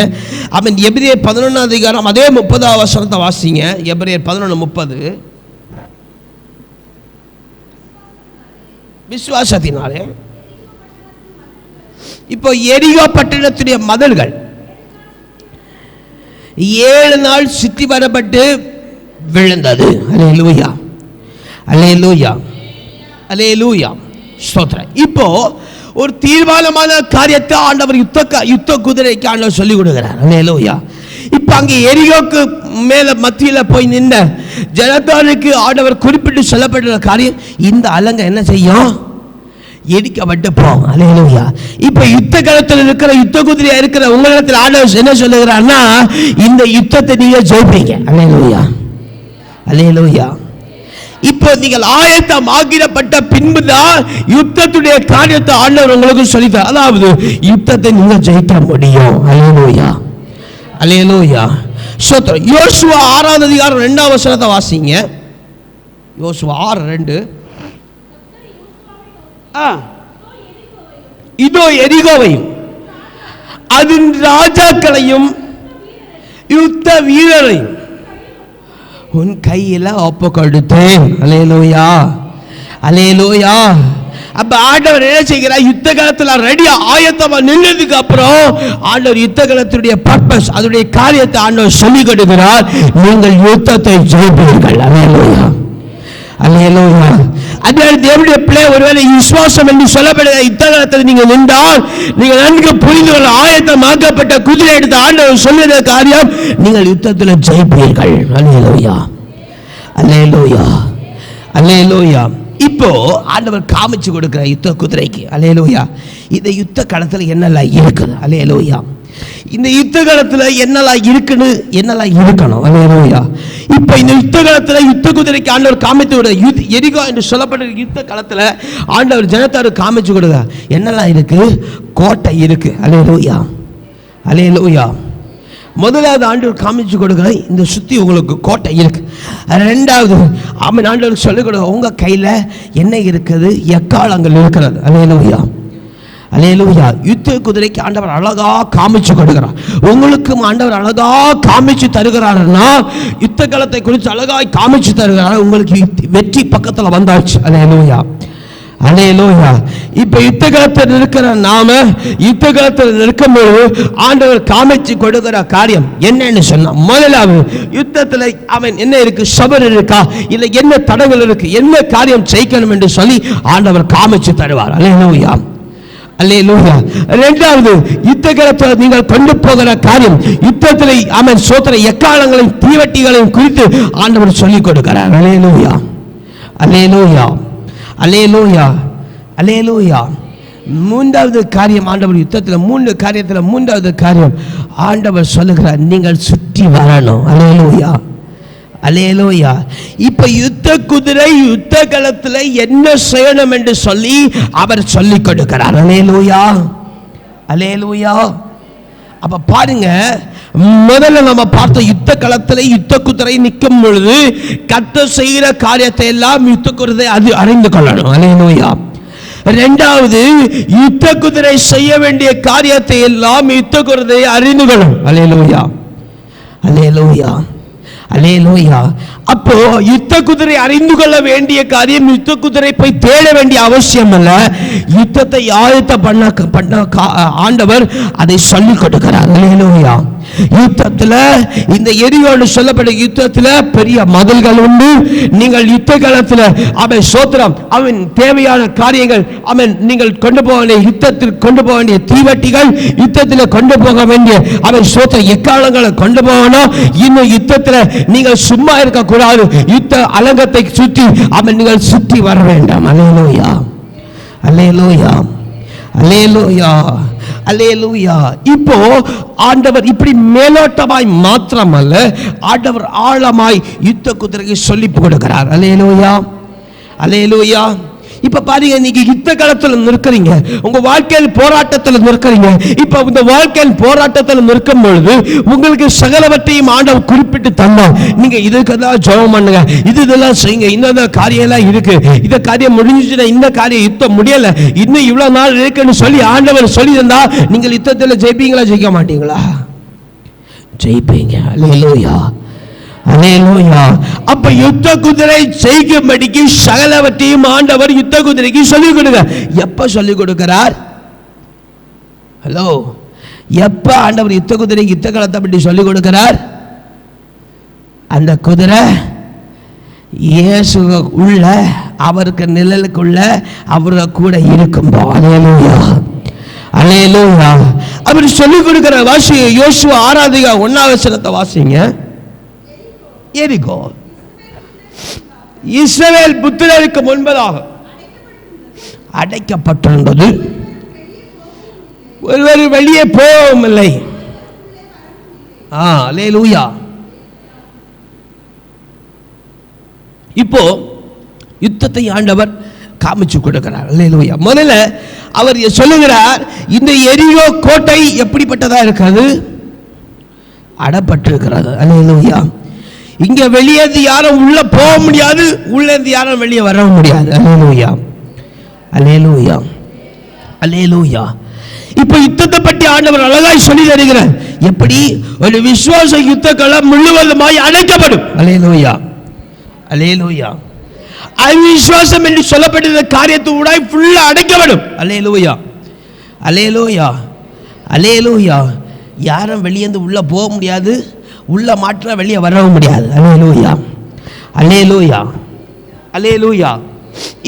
அவன் எபிரேயர் 11 அதிகாரம் அதே 30வது வசனத்தை வாசிங்க. எபிரேயர் 11:30. விசுவாசத்தினாலே இப்போ எரிகோ பட்டணத்துடைய மதில்கள் 7 நாள் சுத்தி வரப்பட்டு விழுந்தது. அல்லேலூயா, அல்லேலூயா, அல்லேலூயா. ஸ்தோத்திரம். இப்போ ஒரு தீர்மானமான காரியத்தை ஆண்டவர் யுத்த குதிரைக்கு ஆண்டவர் சொல்லிக் கொடுக்கிறார். அல்லேலூயா. இப்ப அங்கே எரிகோக்கு மேல மத்தியில போய் நின்ன ஜனத்தாருக்கு ஆண்டவர் குறிப்பிட்டு சொல்லப்பட்ட காரியம், இந்த அலங்க என்ன செய்யும்? எரிக்கப்பட்டு போகும். அல்லேலூயா. இப்ப யுத்த களத்தில் இருக்கிற யுத்த குதிரையா இருக்கிற உங்களிடத்தில் ஆண்டவர் என்ன சொல்லுகிறார்னா, இந்த யுத்தத்தை நீங்க ஜெயிப்பீங்க. அல்லேலூயா, அல்லேலூயா. இப்போ நீங்கள் ஆயத்தம் ஆகிடப்பட்ட பின்புதான் யுத்தத்துடைய காரியத்தை ஆண்டவர் உங்களுக்கு சொல்லித்தார். அதாவது யுத்தத்தை நீங்க ஜெயிக்க முடியும். அல்லேலூயா, அல்லேலூயா. ஸ்தோத்திரம். யோசுவா 6ஆம் அதிகாரம் 2ஆம் வசனத்தை வாசிங்க. யோசுவா 6:2. இதோ எரிகோவையும் அதன் ராஜாக்களையும் யுத்த வீரரையும் உன் கையில ஒப்பு கொடுத்தேன். அல்லேலூயா, அல்லேலூயா. அப்ப ஆண்டவர் என்ன செய்கிறார்? யுத்த காலத்துல ரெடியா ஆயத்தமா நின்றதுக்கு அப்புறம் ஆண்டவர் யுத்த காலத்துடைய பர்பஸ், அதனுடைய காரியத்தை ஆண்டவர் சொல்லிக் கொடுக்கிறார். நீங்கள் யுத்தத்தை ஜெயிப்பீர்கள். அல்லேலூயா, அல்லேலூயா. அதனால தேவனுடைய பிள்ளை, ஒருவேளை விசுவாசம் என்று சொல்லப்படுகிற யுத்த காலத்தில் நீங்க நின்றால், நீங்கள் நன்கு புரிந்து கொள்ள ஆயத்தமாக்கப்பட்ட குதிரை எடுத்து ஆண்டவர் சொல்லுகிற காரியம், நீங்கள் யுத்தத்தில் ஜெயிப்பீர்கள். அல்லேலூயா, அல்லேலூயா, அல்லேலூயா. இப்போ ஆண்டவர் காமிச்சு கொடுக்கிற யுத்த குதிரைக்கு, அல்லேலூயா, இந்த யுத்த களத்தில் என்னெல்லாம் இருக்குது? அல்லேலூயா, இந்த யுத்த காலத்துல என்னெல்லாம் இருக்குன்னு, என்னெல்லாம் இருக்கணும்? அல்லேலூயா. இப்போ இந்த யுத்த காலத்துல யுத்த குதிரைக்கு ஆண்டவர் காமித்து விட, எரிகோ என்று சொல்லப்பட்ட யுத்த காலத்துல ஆண்டவர் ஜனத்தாரு காமிச்சு கொடுங்க என்னெல்லாம் இருக்கு. கோட்டை இருக்கு. அல்லேலூயா, அல்லேலூயா. முதலாவது ஆண்டவர் காமிச்சு கொடுக்குற, இந்த சுத்தி உங்களுக்கு கோட்டை இருக்கு. ரெண்டாவது ஆண்டவர் சொல்லிக் கொடுக்க, உங்க கையில என்ன இருக்குது? எக்காலங்கள் இருக்கிறது. அல்லேலூயா, அல்லேலூயா. யுத்த குதிரைக்கு ஆண்டவர் அழகா காமிச்சு கொடுக்கிறார். உங்களுக்கும் ஆண்டவர் அழகா காமிச்சு தருகிறார்னா, யுத்த காலத்தை குறித்து அழகாய் காமிச்சு தருகிறார். உங்களுக்கு வெற்றி பக்கத்தில் வந்தாச்சு. அல்லேலூயா, அல்லேலூயா. இப்ப யுத்த காலத்தில் இருக்கிற நாம யுத்த காலத்தில் இருக்கும்போது ஆண்டவர் காமிச்சு கொடுக்கிற காரியம் என்னன்னு சொன்னா, முதலாவது யுத்தத்தில் அவன் என்ன இருக்கு? சபர் இருக்கா? இல்ல என்ன தடங்கள் இருக்கு? என்ன காரியம் செய்யணும் என்று சொல்லி ஆண்டவர் காமிச்சு தருவார். அல்லேலூயா, அல்லேலூயா. இரண்டாவது, யுத்த காலத்தில் நீங்கள் கொண்டு போகிற காரியம், யுத்தத்தில் அவன் சோத்திர எக்காலங்களையும் தீவட்டிகளையும் குறித்து ஆண்டவர் சொல்லிக் கொடுக்கிறார். அல்லேலூயா, அல்லேலூயா, அல்லேலூயா, அல்லேலூயா. மூன்றாவது காரியம், ஆண்டவர் யுத்தத்தில் 3 காரியத்தில் மூன்றாவது காரியம் ஆண்டவர் சொல்லுகிறார், நீங்கள் சுற்றி வரணும். அல்லேலூயா, அல்லேலூயா. இப்ப யுத்த குதிரை யுத்த களத்தில் என்ன செய்யணும் என்று சொல்லி அவர் சொல்லிக் கொடுக்கிறார். அல்லேலூயா, அல்லேலூயா. அப்ப பாருங்க, முதல்ல நம்ம பார்த்த யுத்த களத்தில் யுத்த குதிரை நிற்கும் பொழுது கர்த்தர் செய்கிற காரியத்தை எல்லாம் யுத்த குதிரை அது அறிந்து கொள்ளணும். அல்லேலூயா. இரண்டாவது, யுத்த குதிரை செய்ய வேண்டிய காரியத்தை எல்லாம் யுத்த குதிரை அறிந்து கொள்ளணும். அல்லேலூயா, அல்லேலூயா, அல்லேலூயா. அப்போ யுத்த குதிரை அறிந்து கொள்ள வேண்டிய காரியம், யுத்த குதிரை போய் தேட வேண்டிய அவசியம் அல்ல. யுத்தத்தை ஆயத்த பண்ண ஆண்டவர் அதை சொல்லிக் கொடுக்கிறார். அல்லேலூயா. யுத்தத்தில் இந்த எரியோடு சொல்லப்பட்ட யுத்தத்தில் பெரிய மதில்கள் உண்டு. நீங்கள் யுத்த காலத்தில் அவன் சோத்திரம், அவன் தேவையான காரியங்கள், அவன் நீங்கள் கொண்டு போக வேண்டிய யுத்தத்தில் கொண்டு போக வேண்டிய தீவட்டிகள், யுத்தத்தில் கொண்டு போக வேண்டிய அவன் சோத்திர எக்காலங்களை கொண்டு போகணும். இன்னும் யுத்தத்தில் நீங்கள் சும்மா இருக்க கூடாது. யுத்த அலங்கத்தை சுற்றி அவன் நீங்கள் சுற்றி வர வேண்டாம். அல்லேலூயா, அல்லேலூயா, அல்லேலூயா, அல்லேலூயா. இப்போ ஆண்டவர் இப்படி மேலோட்டமாய் மாத்திரமல்ல, ஆண்டவர் ஆழமாய் யுத்த குதிரையை சொல்லி கொடுக்கிறார். அல்லேலூயா, அல்லேலூயா. இப்ப பாருங்க, நீங்க யுத்த காலத்தில் நிற்கிறீங்க, உங்க வாழ்க்கையில் போராட்டத்தில் நிற்கிறீங்க. இப்ப இந்த வாழ்க்கையில் போராட்டத்தில் நிற்கும் பொழுது உங்களுக்கு சகலவற்றையும் ஆண்டவர் குறிப்பிட்டு தந்தோம். நீங்க இதுக்கெல்லாம் ஜெபம் பண்ணுங்க, இதெல்லாம் செய்யுங்க, இந்த காரியம் எல்லாம் இருக்கு, இந்த காரியம் முடிஞ்சுச்சுன்னா இந்த காரியம் யுத்தம் முடியல, இன்னும் இவ்வளவு நாள் இருக்குன்னு சொல்லி ஆண்டவர் சொல்லி தந்தா நீங்கள் யுத்தத்தில் ஜெயிப்பீங்களா? ஜெயிக்க மாட்டீங்களா? ஜெயிப்பீங்க. அல்லேலூயா, அல்லேலூயா. அப்ப யுத்த குதிரை செய்யும்படிக்கு சகலவற்றையும் ஆண்டவர் யுத்த குதிரைக்கு சொல்லிக் கொடுங்க. எப்ப சொல்லிக் கொடுக்கிறார்? ஹலோ, எப்ப ஆண்டவர் யுத்த குதிரைக்கு யுத்த காலத்தை பற்றி சொல்லிக் கொடுக்கிறார்? அந்த குதிரை இயேசு உள்ள, அவருக்கு நிழலுக்குள்ள அவரு கூட இருக்கும்போ. அல்லேலூயா, அல்லேலூயா. அப்படி சொல்லிக் கொடுக்கிற வாசிங்க யோசுவா 6:1 வாசிங்க. எரிகோ இஸ்ரவேல் புத்திரருக்கு முன்பதாக அடைக்கப்பட்டிருந்தது, ஒருவர் வெளியே போகவும் இல்லை. அல்லேலூயா. இப்போ யுத்தத்தை ஆண்டவர் காமிச்சு கொடுக்கிறார். அல்லேலூயா. முதல்ல அவர் சொல்லுகிறார், இந்த எரிகோ கோட்டை எப்படிப்பட்டதா இருக்கிறது? அடப்பட்டிருக்கிறது. அல்லேலூயா. இங்க வெளியேந்து யாரும் உள்ள போக முடியாது, உள்ளேந்து யாரும் வெளியே வர முடியாது. அல்லேலூயா. அல்லேலூயா. அல்லேலூயா. இப்ப யுத்தத்தை பற்றி ஆண்டவர் அழகாய் சொல்லி தருகிறார். எப்படி ஒரு விசுவாச யுத்த களம் முழுவதுமாய் அடைக்கப்படும். அல்லேலூயா. அல்லேலூயா. அவிசுவாசம் என்று சொல்லப்பட்ட காரியத்தோட ஃபுல்லா அடைக்கப்படும். அல்லேலூயா. அல்லேலூயா. அல்லேலூயா. யாரும் வெளியேந்து உள்ள போக முடியாது, உள்ள மாற்ற வெளியே வரவும் முடியாது. அல்லேலூயா. அல்லேலூயா. அல்லேலூயா.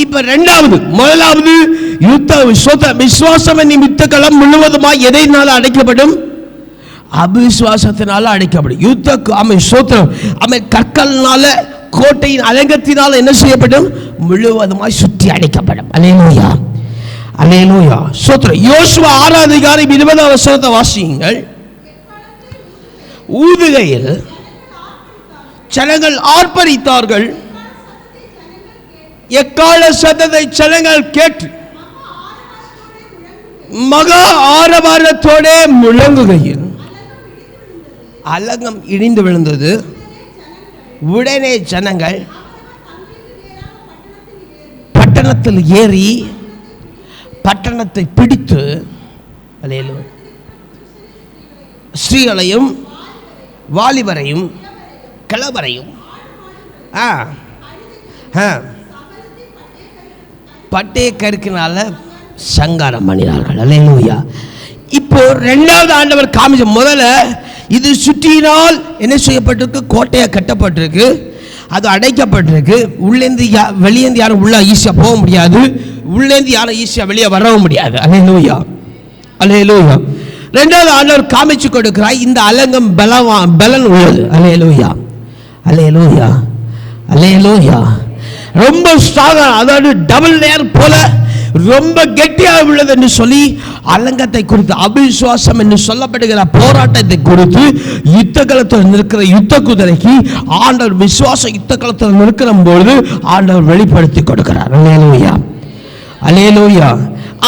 இப்ப இரண்டாவது, முதலாவது விசுவாசம் என்னும் யுத்த களம் முழுவதுமாய் எதைனால அடைக்கப்படும்? அவிசுவாசத்தினால அடைக்கப்படும். கற்கள்னால, கோட்டையின் அலங்கத்தினால என்ன செய்யப்படும்? முழுவதுமாய் சுற்றி அடைக்கப்படும். அல்லேலூயா. அல்லேலூயா. ஸ்தோத்திரம். யோசுவா 6:20 வாசியுங்கள். ஊதுகையில் ஜனங்கள் ஆர்ப்பரித்தார்கள், எக்கால சத்தத்தை ஜனங்கள் கேட்டு மகா ஆரவாரத்தோட முழங்குகையில் அலங்கம் இடிந்து விழுந்தது. உடனே ஜனங்கள் பட்டணத்தில் ஏறி பட்டணத்தை பிடித்து ஸ்ரீகளையும் வாலிபரையும் கிழவரையும் பட்டய கருக்கினால சங்காரம் பண்ணினார்கள். அல்லேலூயா. இப்போ இரண்டாவது ஆண்டவர் காமிச்ச, முதல்ல இது சுற்றினால் என்ன செய்யப்பட்டிருக்கு? கோட்டையை கட்டப்பட்டிருக்கு, அது அடைக்கப்பட்டிருக்கு. உள்ளேந்து வெளியேந்து யாரும் உள்ள ஈஸியா போக முடியாது, உள்ளேந்து யாரும் ஈஸியா வெளியே வரவும் முடியாது. அல்லேலூயா. அல்லேலூயா. இரண்டாவது ஆண்டவர் காமிச்சு கொடுக்கிறார், இந்த அலங்கம் பலன் உள்ளது. அல்லேலூயா. அல்லேலூயா. அல்லேலூயா. ரொம்ப ஸ்ட்ராங்கா, அதாவது டபுள் லேயர் போல ரொம்ப கெட்டியாக உள்ளது என்று சொல்லி அலங்கத்தை குறித்து, அபிசுவாசம் என்று சொல்லப்படுகிற போராட்டத்தை குறித்து யுத்த களத்தில் நிற்கிற யுத்த குதிரைக்கு ஆண்டவர் விசுவாச யுத்த களத்தில் நிற்கிற பொழுது ஆண்டவர் வெளிப்படுத்தி கொடுக்கிறார். அல்லேலூயா. அல்லேலூயா.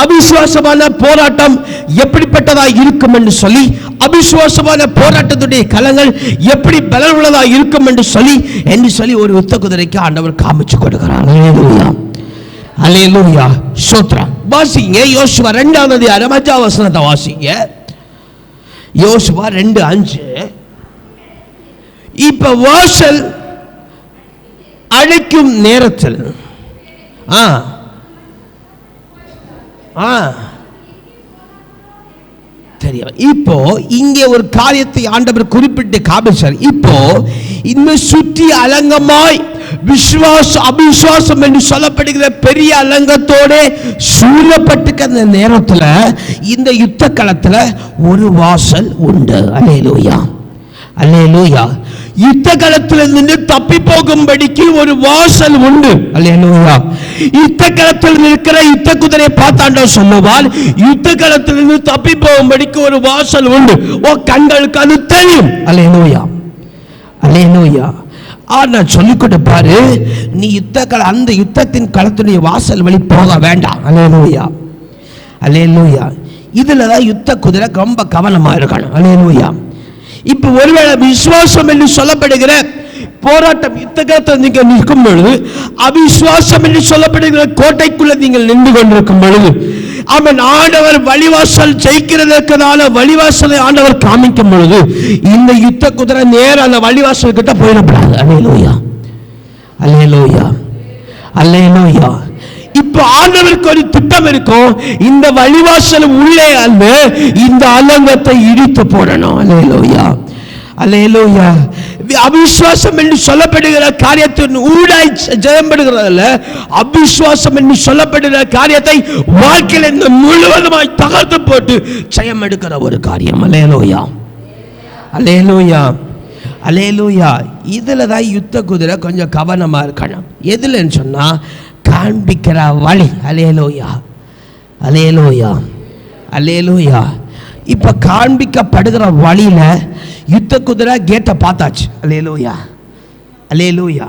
அவிசுவாசமான போராட்டம் எப்படிப்பட்டதா இருக்கும் என்று சொல்லி, அவிசுவாசமான போராட்டத்துடைய களங்கள் எப்படி பலன் உள்ளதா இருக்கும் என்று சொல்லி ஒரு யுத்த குதிரைக்கு ஆண்டவர் காமிச்சு கொடுக்கிறார். அல்லேலூயா. அல்லேலூயா. ஸ்தோத்திரம். வாசிங்க யோசுவா 2:5 வாசிங்க. யோசுவா 2:5. இப்ப வாசல் அழைக்கும் நேரத்தில் தெரியும். இப்போ இங்கே ஒரு காரியத்தை ஆண்டவர் குறிப்பிட்டு காமிச்சார். இப்போ இந்த சுற்றி அலங்கமாய் அபிசுவாசம் என்று சொல்லப்படுகிற பெரிய அலங்கத்தோட சூழப்பட்டிருக்க அந்த நேரத்தில் இந்த யுத்த களத்துல ஒரு வாசல் உண்டு. அல்லேலூயா. அல்லேலூயா. யுத்த களத்தில் நின்று தப்பி போகும்படிக்கு ஒரு வாசல் உண்டு. அல்லேலூயா. யுத்த களத்தில் இருக்கிற யுத்த குதிரையை பார்த்தாண்டோ சொல்லுவார், யுத்த களத்தில் இருந்து தப்பி போகும்படிக்கு ஒரு வாசல் உண்டு. கண்களுக்கு அது தெரியும். அல்லேலூயா. அல்லேலூயா. நான் சொல்லிக் கொடுப்பாரு, நீ அந்த யுத்தத்தின் களத்துடைய வாசல் வழி போக வேண்டாம். அல்லேலூயா. அல்லேலூயா. இதுலதான் யுத்த குதிரை ரொம்ப கவனமா இருக்கணும். அல்லேலூயா. இப்ப ஒருவேளை விசுவாசம் என்று சொல்லப்படுகிற போராட்டம் யுத்த களத்தில் நீங்கள் நிற்கும் பொழுது, அவிசுவாசம் என்று சொல்லப்படுகிற கோட்டைக்குள்ள நீங்கள் நின்று கொண்டிருக்கும் பொழுது, அவன் ஆண்டவர் வழிவாசல் ஜெயிக்கிறதற்கான வழிவாசலை ஆண்டவர் காமிக்கும் பொழுது இந்த யுத்த குதிரை நேர அந்த வழிவாசல் கிட்ட போயிடப்படாது. அல்லேலூயா. அல்லேலூயா. அல்லேலூயா. இப்ப ஆண்டவருக்கு ஒரு திட்டம் இருக்கும், இந்த வழிவாசல் உள்ளே அல்ல, இந்த அலங்கத்தை இடித்து போடணும். அல்லேலூயா. அல்லேலூயா. அவிசுவாசம் என்று சொல்லப்படுகிற காரியத்தின் ஊடாய் ஜெயம் பெறுகிறதில்ல, அவிசுவாசம் என்று சொல்லப்படுகிற காரியத்தை வாழ்க்கையில் முழுவதுமாய் தகர்த்து போட்டு ஜெயம் எடுக்கிற ஒரு காரியம். அல்லேலூயா, அல்லேலூயா, அல்லேலூயா. இதுல தான் யுத்த குதிரை கொஞ்சம் கவனமா இருக்கணும். எதுலன்னு சொன்னா காண்பிக்கிற வழி. அல்லேலூயா, அல்லேலூயா, அல்லேலூயா. இப்ப காண்பிக்கப்படுகிற வழியில யுத்த குதிரை கேட்டை பார்த்தாச்சு. அல்லேலூயா, அல்லேலூயா.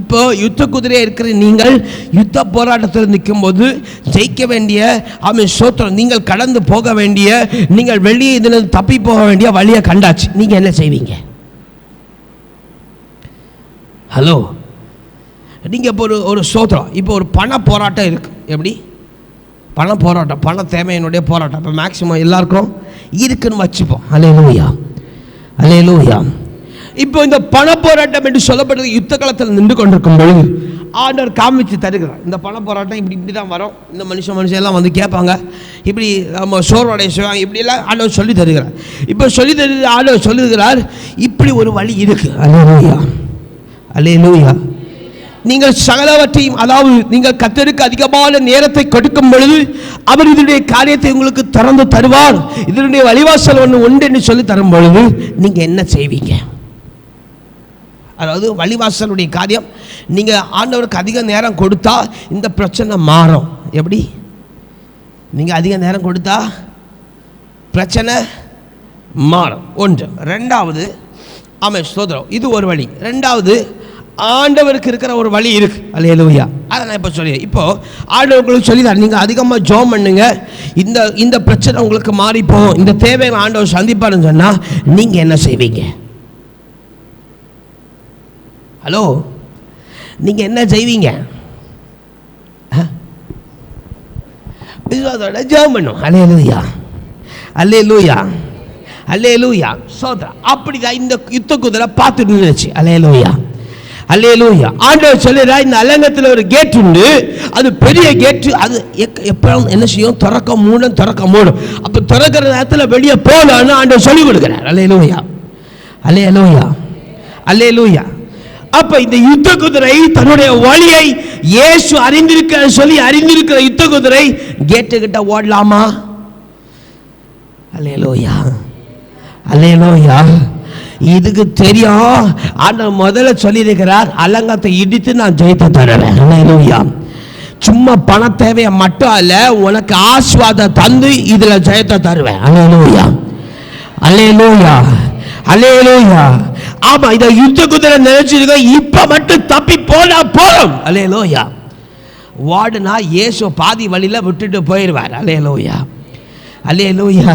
இப்போ யுத்த குதிரை இருக்கிற நீங்கள் யுத்த போராட்டத்தில் நிற்கும் போது ஜெயிக்க வேண்டிய சோத்திரம், நீங்கள் கடந்து போக வேண்டிய, நீங்கள் வெளியே இதில் தப்பி போக வேண்டிய வழியை கண்டாச்சு. நீங்க என்ன செய்வீங்க? ஹலோ, நீங்க இப்போ ஒரு சோத்திரம், இப்போ ஒரு பண போராட்டம் இருக்கு. எப்படி பண போராட்டம், பண தேவையினுடைய போராட்டம் இப்போ மேக்சிமம் எல்லாருக்கும் இருக்குன்னு வச்சுப்போம். அல்லேலூயா, அல்லேலூயா. இப்போ இந்த பண போராட்டம் என்று சொல்லப்படுறது யுத்த காலத்தில் நின்று கொண்டிருக்கும் பொழுது ஆண்டவர் காமிச்சு தருகிறார். இந்த பண போராட்டம் இப்படி தான் வரும். இந்த மனுஷன் எல்லாம் வந்து கேட்பாங்க, இப்படி நம்ம சோர்வடைய செய்வாங்க, இப்படியெல்லாம் ஆண்டவர் சொல்லி தருகிறார். இப்போ சொல்லி தரு ஆண்டவர் சொல்லுகிறார், இப்படி ஒரு வழி இருக்கு. அல்லேலூயா, அல்லேலூயா. நீங்கள் சகலவற்றையும், அதாவது நீங்கள் கர்த்தருக்கு அதிகமான நேரத்தை கொடுக்கும் பொழுது அவர் இதனுடைய காரியத்தை உங்களுக்கு திறந்து தருவார். இதனுடைய வழிவாசல் ஒன்று என்று சொல்லி தரும் பொழுது நீங்க என்ன செய்வீங்க? அதாவது வழிவாசலுடைய காரியம், நீங்க ஆண்டவருக்கு அதிக நேரம் கொடுத்தா இந்த பிரச்சனை மாறும். எப்படி? நீங்க அதிக நேரம் கொடுத்தா பிரச்சனை மாறும். ஒன்று. ரெண்டாவது, ஆமென், ஸ்தோத்திரம், இது ஒரு வழி. ரெண்டாவது, ஆண்டவருக்கு இருக்கிற ஒரு வழி இருக்கு. அல்லேலூயா. அதை நான் இப்போ சொல்லி, இப்போ ஆண்டவர்களுக்கு சொல்லிதான், நீங்கள் அதிகமாக ஜெபம் பண்ணுங்க, இந்த பிரச்சனை உங்களுக்கு மாறிப்போம், இந்த தேவையை ஆண்டவர் சந்திப்பாருன்னு சொன்னால் நீங்கள் என்ன செய்வீங்க? ஹலோ, நீங்கள் என்ன செய்வீங்க? விசுவாசத்தோட ஜெபம் பண்ணும். அல்லேலூயா, அல்லேலூயா, அல்லேலூயா, சோத்ரா. அப்படிதான் இந்த யுத்த குதிரை பார்த்துட்டு இருந்துச்சு. அல்லேலூயா, அல்லேலூயா. ஆண்டவர் சொல்லுறார், இந்த அலங்கத்தில் ஒரு கேட் உண்டு, அது பெரிய கேட்டு, அது எப்போ என்ன செய்யும்? திறக்க மூடும். அப்போ திறக்கிற நேரத்தில் வெளியே போகலான்னு ஆண்டவர் சொல்லிக் கொடுக்கிறார். அல்லேலூயா, அல்லேலூயா, அல்லேலூயா. அப்ப இந்த யுத்த குதிரை தன்னுடைய வழியை இயேசு அறிந்திருக்கிற யுத்த குதிரை கேட்டு கிட்ட ஓடலாமா? அல்லேலூயா, அல்லேலூயா. இதுக்கு தெரியும், ஆண்டவர் முதல்ல சொல்லியிருக்கிறார், அலங்கத்தை இடித்து நான் ஜெயித்து தருவேன். அல்லேலூயா. சும்மா பண தேவையை மட்டும் அல்ல, உனக்கு ஆசீர்வாதம் தந்து இதுல ஜெயத்தை தருவேன். அல்லேலூயா, அல்லேலூயா, அல்லேலூயா. ஆமா, இத யுத்த குதிரை நினைச்சிருக்க, இப்ப மட்டும் தப்பி போனா போதும். அல்லேலூயா. வாடுனா இயேசு பாதி வழியில விட்டுட்டு போயிடுவார். அல்லேலூயா, அல்லேலூயா.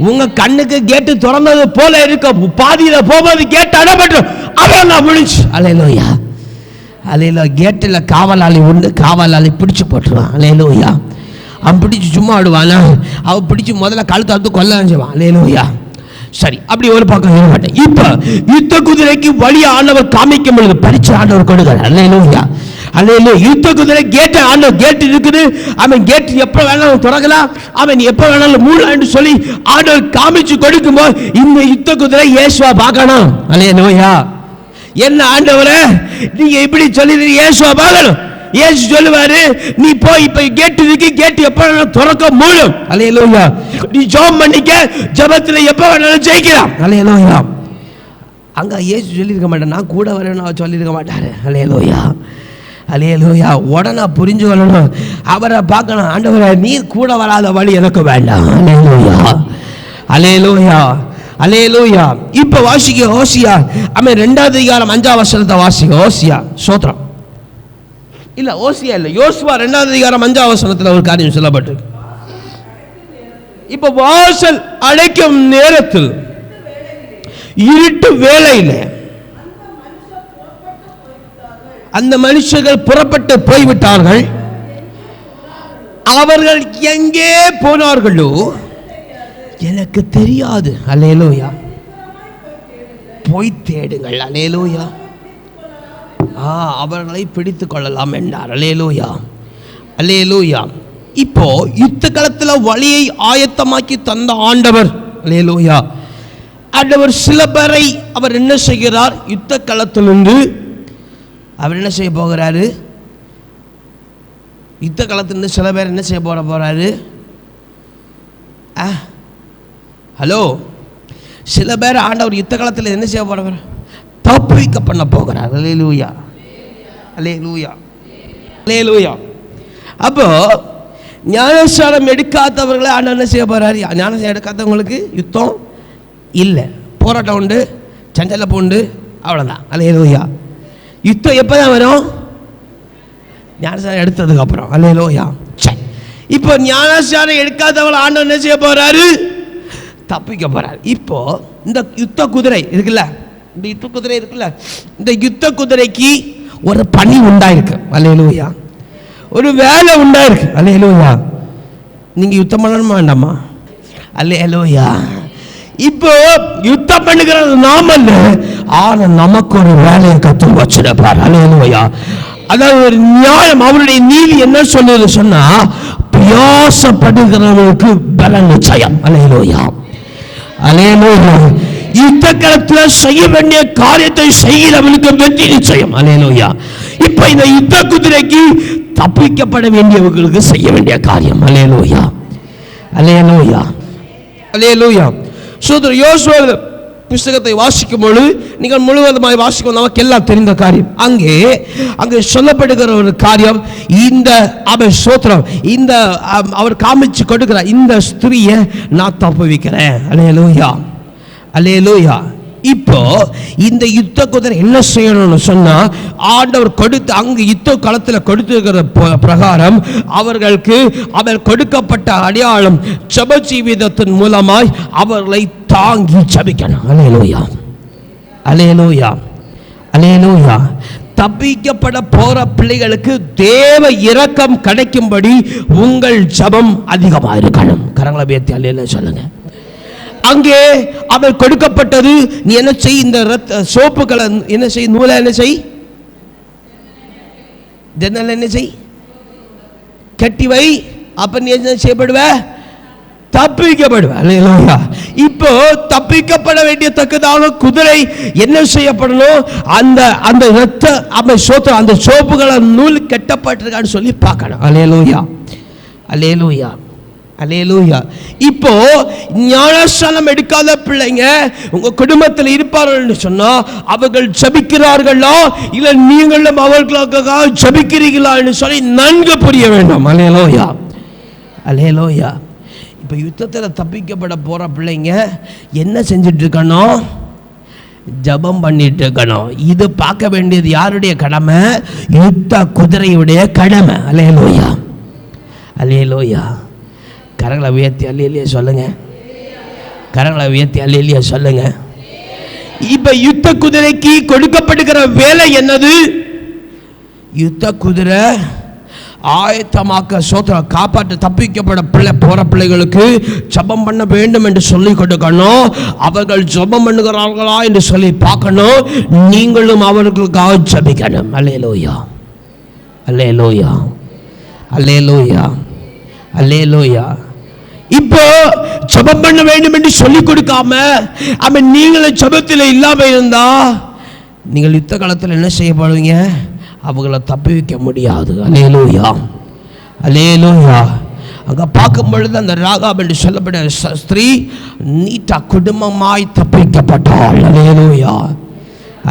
உங்க கண்ணுக்கு கேட்டு திறந்தது போல இருக்க, பாதியில போகும்போது கேட்டு அடப்பட்டு அவன் முடிச்சு. அல்லேலூயா, அல்லேலூயா. கேட்டில் காவலாளி உண்டு, காவலாளி பிடிச்சு போட்டுருவான். அல்லேலூயா. அவன் பிடிச்சு சும்மா விடுவானா? அவன் பிடிச்சு முதல்ல கழுத்து அறுத்து கொல்ல செய்வான். அல்லேலூயா. சரி, அப்படி ஒரு பக்கம் இருக்க மாட்டேன். இப்ப யுத்த குதிரைக்கு வழி ஆண்டவர் காமிக்கும் பொழுது பரிச்சை ஆண்டவர் கொடுக்கிறார். அல்லேலூயா, அல்லேலூயா. யுத்த குதிரை கேட், ஆண்டவர் கேட் இருக்குது, அவன் கேட் எப்ப வேணாலும் திறக்கலாம், அவன் எப்ப வேணாலும் மூடலாம்னு சொல்லி ஆண்டவர் காமிச்சு கொடுக்கும்போது இந்த யுத்த குதிரை இயேசுவா பார்க்கணும். அல்லேலூயா. என்ன ஆண்டவரே நீங்க இப்படி சொல்லி இயேசுவா பார்க்கணும். இயேசு சொல்லுவாரு, நீ போய் இப்ப கேட் இருக்கு, கேட் எப்ப வேணாலும் திறக்க மூடும். அல்லேலூயா. நீ ஜெபம் பண்ணிக்க, ஜெபத்துல எப்ப வேணாலும் ஜெயிக்கலாம். அல்லேலூயா. அங்க இயேசு சொல்லியிருக்க மாட்டேன், நான் கூட வரேன்னு சொல்லியிருக்க மாட்டாரு. அல்லேலூயா, அல்லேலூயா. உடனே புரிஞ்சு கொள்ளணும், அவரை பார்க்கணும். ஆண்டவரே நீர் கூட வராத வழி எனக்கு வேண்டாம். அல்லேலூயா, அல்லேலூயா, அல்லேலூயா. இப்ப வாசிக்க ஓசியா, அவன் 2வது அதிகாரம் 5ஆம் வசனத்தை வாசிக்க. ஓசியா, சோத்ரம் இல்ல, ஓசியா இல்ல, யோசுவா 2வது அதிகாரம் 5ஆம் வசனத்துல ஒரு காரியம் சொல்லப்பட்டிருக்கு. இப்ப வாசல் அடைக்கும் நேரத்தில், இருட்டு வேளையில அந்த மனுஷர்கள் புறப்பட்டு போய்விட்டார்கள். அவர்கள் எங்கே போனார்களோ எனக்கு தெரியாது. அல்லேலூயா. போய் தேடுங்கள். அல்லேலூயா. அவர்களை பிடித்துக் கொள்ளலாம் என்றார். அல்லேலூயா, அல்லேலூயா. இப்போ யுத்த களத்தில் வழியை ஆயத்தமாக்கி தந்த ஆண்டவர், அல்லேலூயா, ஆண்டவர் சில பேரை அவர் என்ன செய்கிறார், யுத்த களத்திலிருந்து அவர் என்ன செய்ய போகிறாரு, யுத்த களத்திலிருந்து சில பேர் என்ன செய்ய போறாரு, ஹலோ, சில பேர் ஆண்டவர் யுத்த காலத்தில் என்ன செய்ய போறார், தப்பிக்க பண்ண போகிறார். அல்லேலூயா, அல்லேலூயா, அல்லேலூயா. அப்போ ஞானஸ்நானம் எடுக்காதவர்களை ஆண்டவர் என்ன செய்ய போறாரு, ஞானஸ்நானம் எடுக்காதவங்களுக்கு யுத்தம் இல்லை, போராட்டம் உண்டு, சண்டை உண்டு, அவ்வளோதான். அல்லேலூயா. யுத்தம் எப்போ தான் வரும், ஞானஸ்நானம் எடுத்ததுக்கு அப்புறம். அல்லேலூயா. இப்போ ஞானஸ்நானம் எடுக்காதவங்களை ஆண்டவர் என்ன செய்ய போறாரு, தப்பிக்க போறாரு. இப்போ இந்த யுத்த குதிரை இருக்குல்ல, இந்த யுத்த குதிரை இருக்குல்ல, இந்த யுத்த குதிரைக்கு ஒரு பணி உண்டாயிருக்கு. அல்லேலூயா. ஒரு வேலை உண்டாயிருக்கு. அல்லேலூயா. நீங்க யுத்தம் பண்ணணுமா வேண்டாமா? அல்லேலூயா. இப்போ யுத்தம் பண்ணுகிறது நாம இல்ல, ஆனா நமக்கு ஒரு வேலையை கத்து வச்சிருப்பார். அல்லேலூயா. அதாவது ஒரு நியாயம், அவருடைய நீதி என்ன சொல்லுது சொன்னா, பிரயாசப்படுகிறவர்களுக்கு பலன் நிச்சயம். அல்லேலூயா, அல்லேலூயா. யுத்த களத்தில் செய்ய வேண்டிய காரியத்தை செய்கிறவர்களுக்கு வெற்றி நிச்சயம். அல்லேலூயா. இப்ப இந்த யுத்த குதிரைக்கு தப்பிக்கப்பட வேண்டியவர்களுக்கு செய்ய வேண்டிய காரியம். அல்லேலூயா, அல்லேலூயா, அல்லேலூயா. சோதரர் யோசுவா புத்தகத்தை வாசிக்கும் பொழுது நீங்கள் முழுவதுமாய் வாசிக்கும், நமக்கு எல்லாம் தெரிந்த காரியம். அங்கே சொல்லப்படுகிற ஒரு காரியம், இந்த சோத்திரம், இந்த அவர் காமிச்சு கொடுக்கிறார், இந்த ஸ்திரியை நான் தப்புவிக்கிறேன். அல்லேலூயா, அல்லேலூயா. இப்போ இந்த யுத்த குதிரை என்ன செய்யணும்னு சொன்னா, ஆண்டவர் கொடுத்து அங்கு யுத்த களத்தில் கொடுத்திருக்கிற பிரகாரம் அவர்களுக்கு அவர் கொடுக்கப்பட்ட அடையாளம் ஜெப ஜீவிதத்தின் மூலமாய் அவர்களை தாங்கி ஜெபிக்கணும். அல்லேலூயா, அல்லேலூயா, அல்லேலூயா. தப்பிக்கப்பட போற பிள்ளைகளுக்கு தேவ இரக்கம் கிடைக்கும்படி உங்கள் ஜெபம் அதிகமாக இருக்கணும். கரங்களை உயர்த்தி அல்லேலூயா சொல்லுங்க. அங்கே அவர் கொடுக்கப்பட்டது, நீ என்ன செய், இந்த சோப்புகளை என்ன செய், நூலை என்ன செய், ஜன்னல் என்ன செய், கட்டி வை, அப்ப நீ என்ன செய்யப்படுவ, தப்பிக்கப்படுவ. அல்லேலூயா. இப்போ தப்பிக்கப்பட வேண்டிய தக்கதான குதிரை என்ன செய்யப்படணும், அந்த அந்த ரத்த சோத்திரம், அந்த சோப்புகளை நூல் கட்டப்பட்டிருக்கான்னு சொல்லி பார்க்கணும். அல்லேலூயா, அல்லேலூயா, அல்லேலூயா. இப்போ ஞானஸ்நானம் எடுக்காத பிள்ளைங்க உங்க குடும்பத்தில் இருப்பார்கள் சொன்னா, அவர்கள் ஜெபிக்கிறார்களா இல்ல நீங்களும் அவர்களுக்காக ஜெபிக்கிறீர்களா என்று சொல்லி நன்கு புரிய வேண்டும். அல்லேலூயா, அல்லேலூயா. இப்போ யுத்தத்தில் தப்பிக்கப்பட போற பிள்ளைங்க என்ன செஞ்சுட்டு இருக்கணும், ஜெபம் பண்ணிட்டு இருக்கணும். இது பார்க்க வேண்டியது யாருடைய கடமை, யுத்த குதிரையுடைய கடமை. அல்லேலூயா, அல்லேலூயா. கரங்களை உயர்த்தி அல்லேலூயா சொல்லுங்க. கரங்களை உயர்த்தி அல்லேலூயா சொல்லுங்க. இப்ப யுத்த குதிரைக்கு கொடுக்கப்படுகிற வேலை என்னது, யுத்த குதிரை ஆயத்தமாக்க சோத்திரம் காப்பாற்ற தப்பிக்கப்பட போற பிள்ளைகளுக்கு ஜெபம் பண்ண வேண்டும் என்று சொல்லி கொடுக்கணும். அவர்கள் ஜெபம் பண்ணுகிறார்களா என்று சொல்லி பார்க்கணும். நீங்களும் அவர்களுக்காக ஜெபிக்கணும். அல்லேலூயா, அல்லேலூயா, அல்லேலூயா, அல்லேலூயா. இப்போ ஜெபம் பண்ண வேண்டும் என்று சொல்லிக் கொடுக்காம அவன் நீங்களும் ஜெபத்தில் இல்லாம இருந்தா நீங்கள் யுத்த காலத்தில் என்ன செய்யப்படுவீங்க, அவங்களை தப்பி வைக்க முடியாது. அல்லேலூயா, அல்லேலூயா. அங்க பார்க்கும் பொழுது அந்த ராகாப் என்று சொல்லப்பட்ட ஸ்திரீ நீட்டா குடும்பமாய் தப்பிக்கப்பட்டாள். அல்லேலூயா,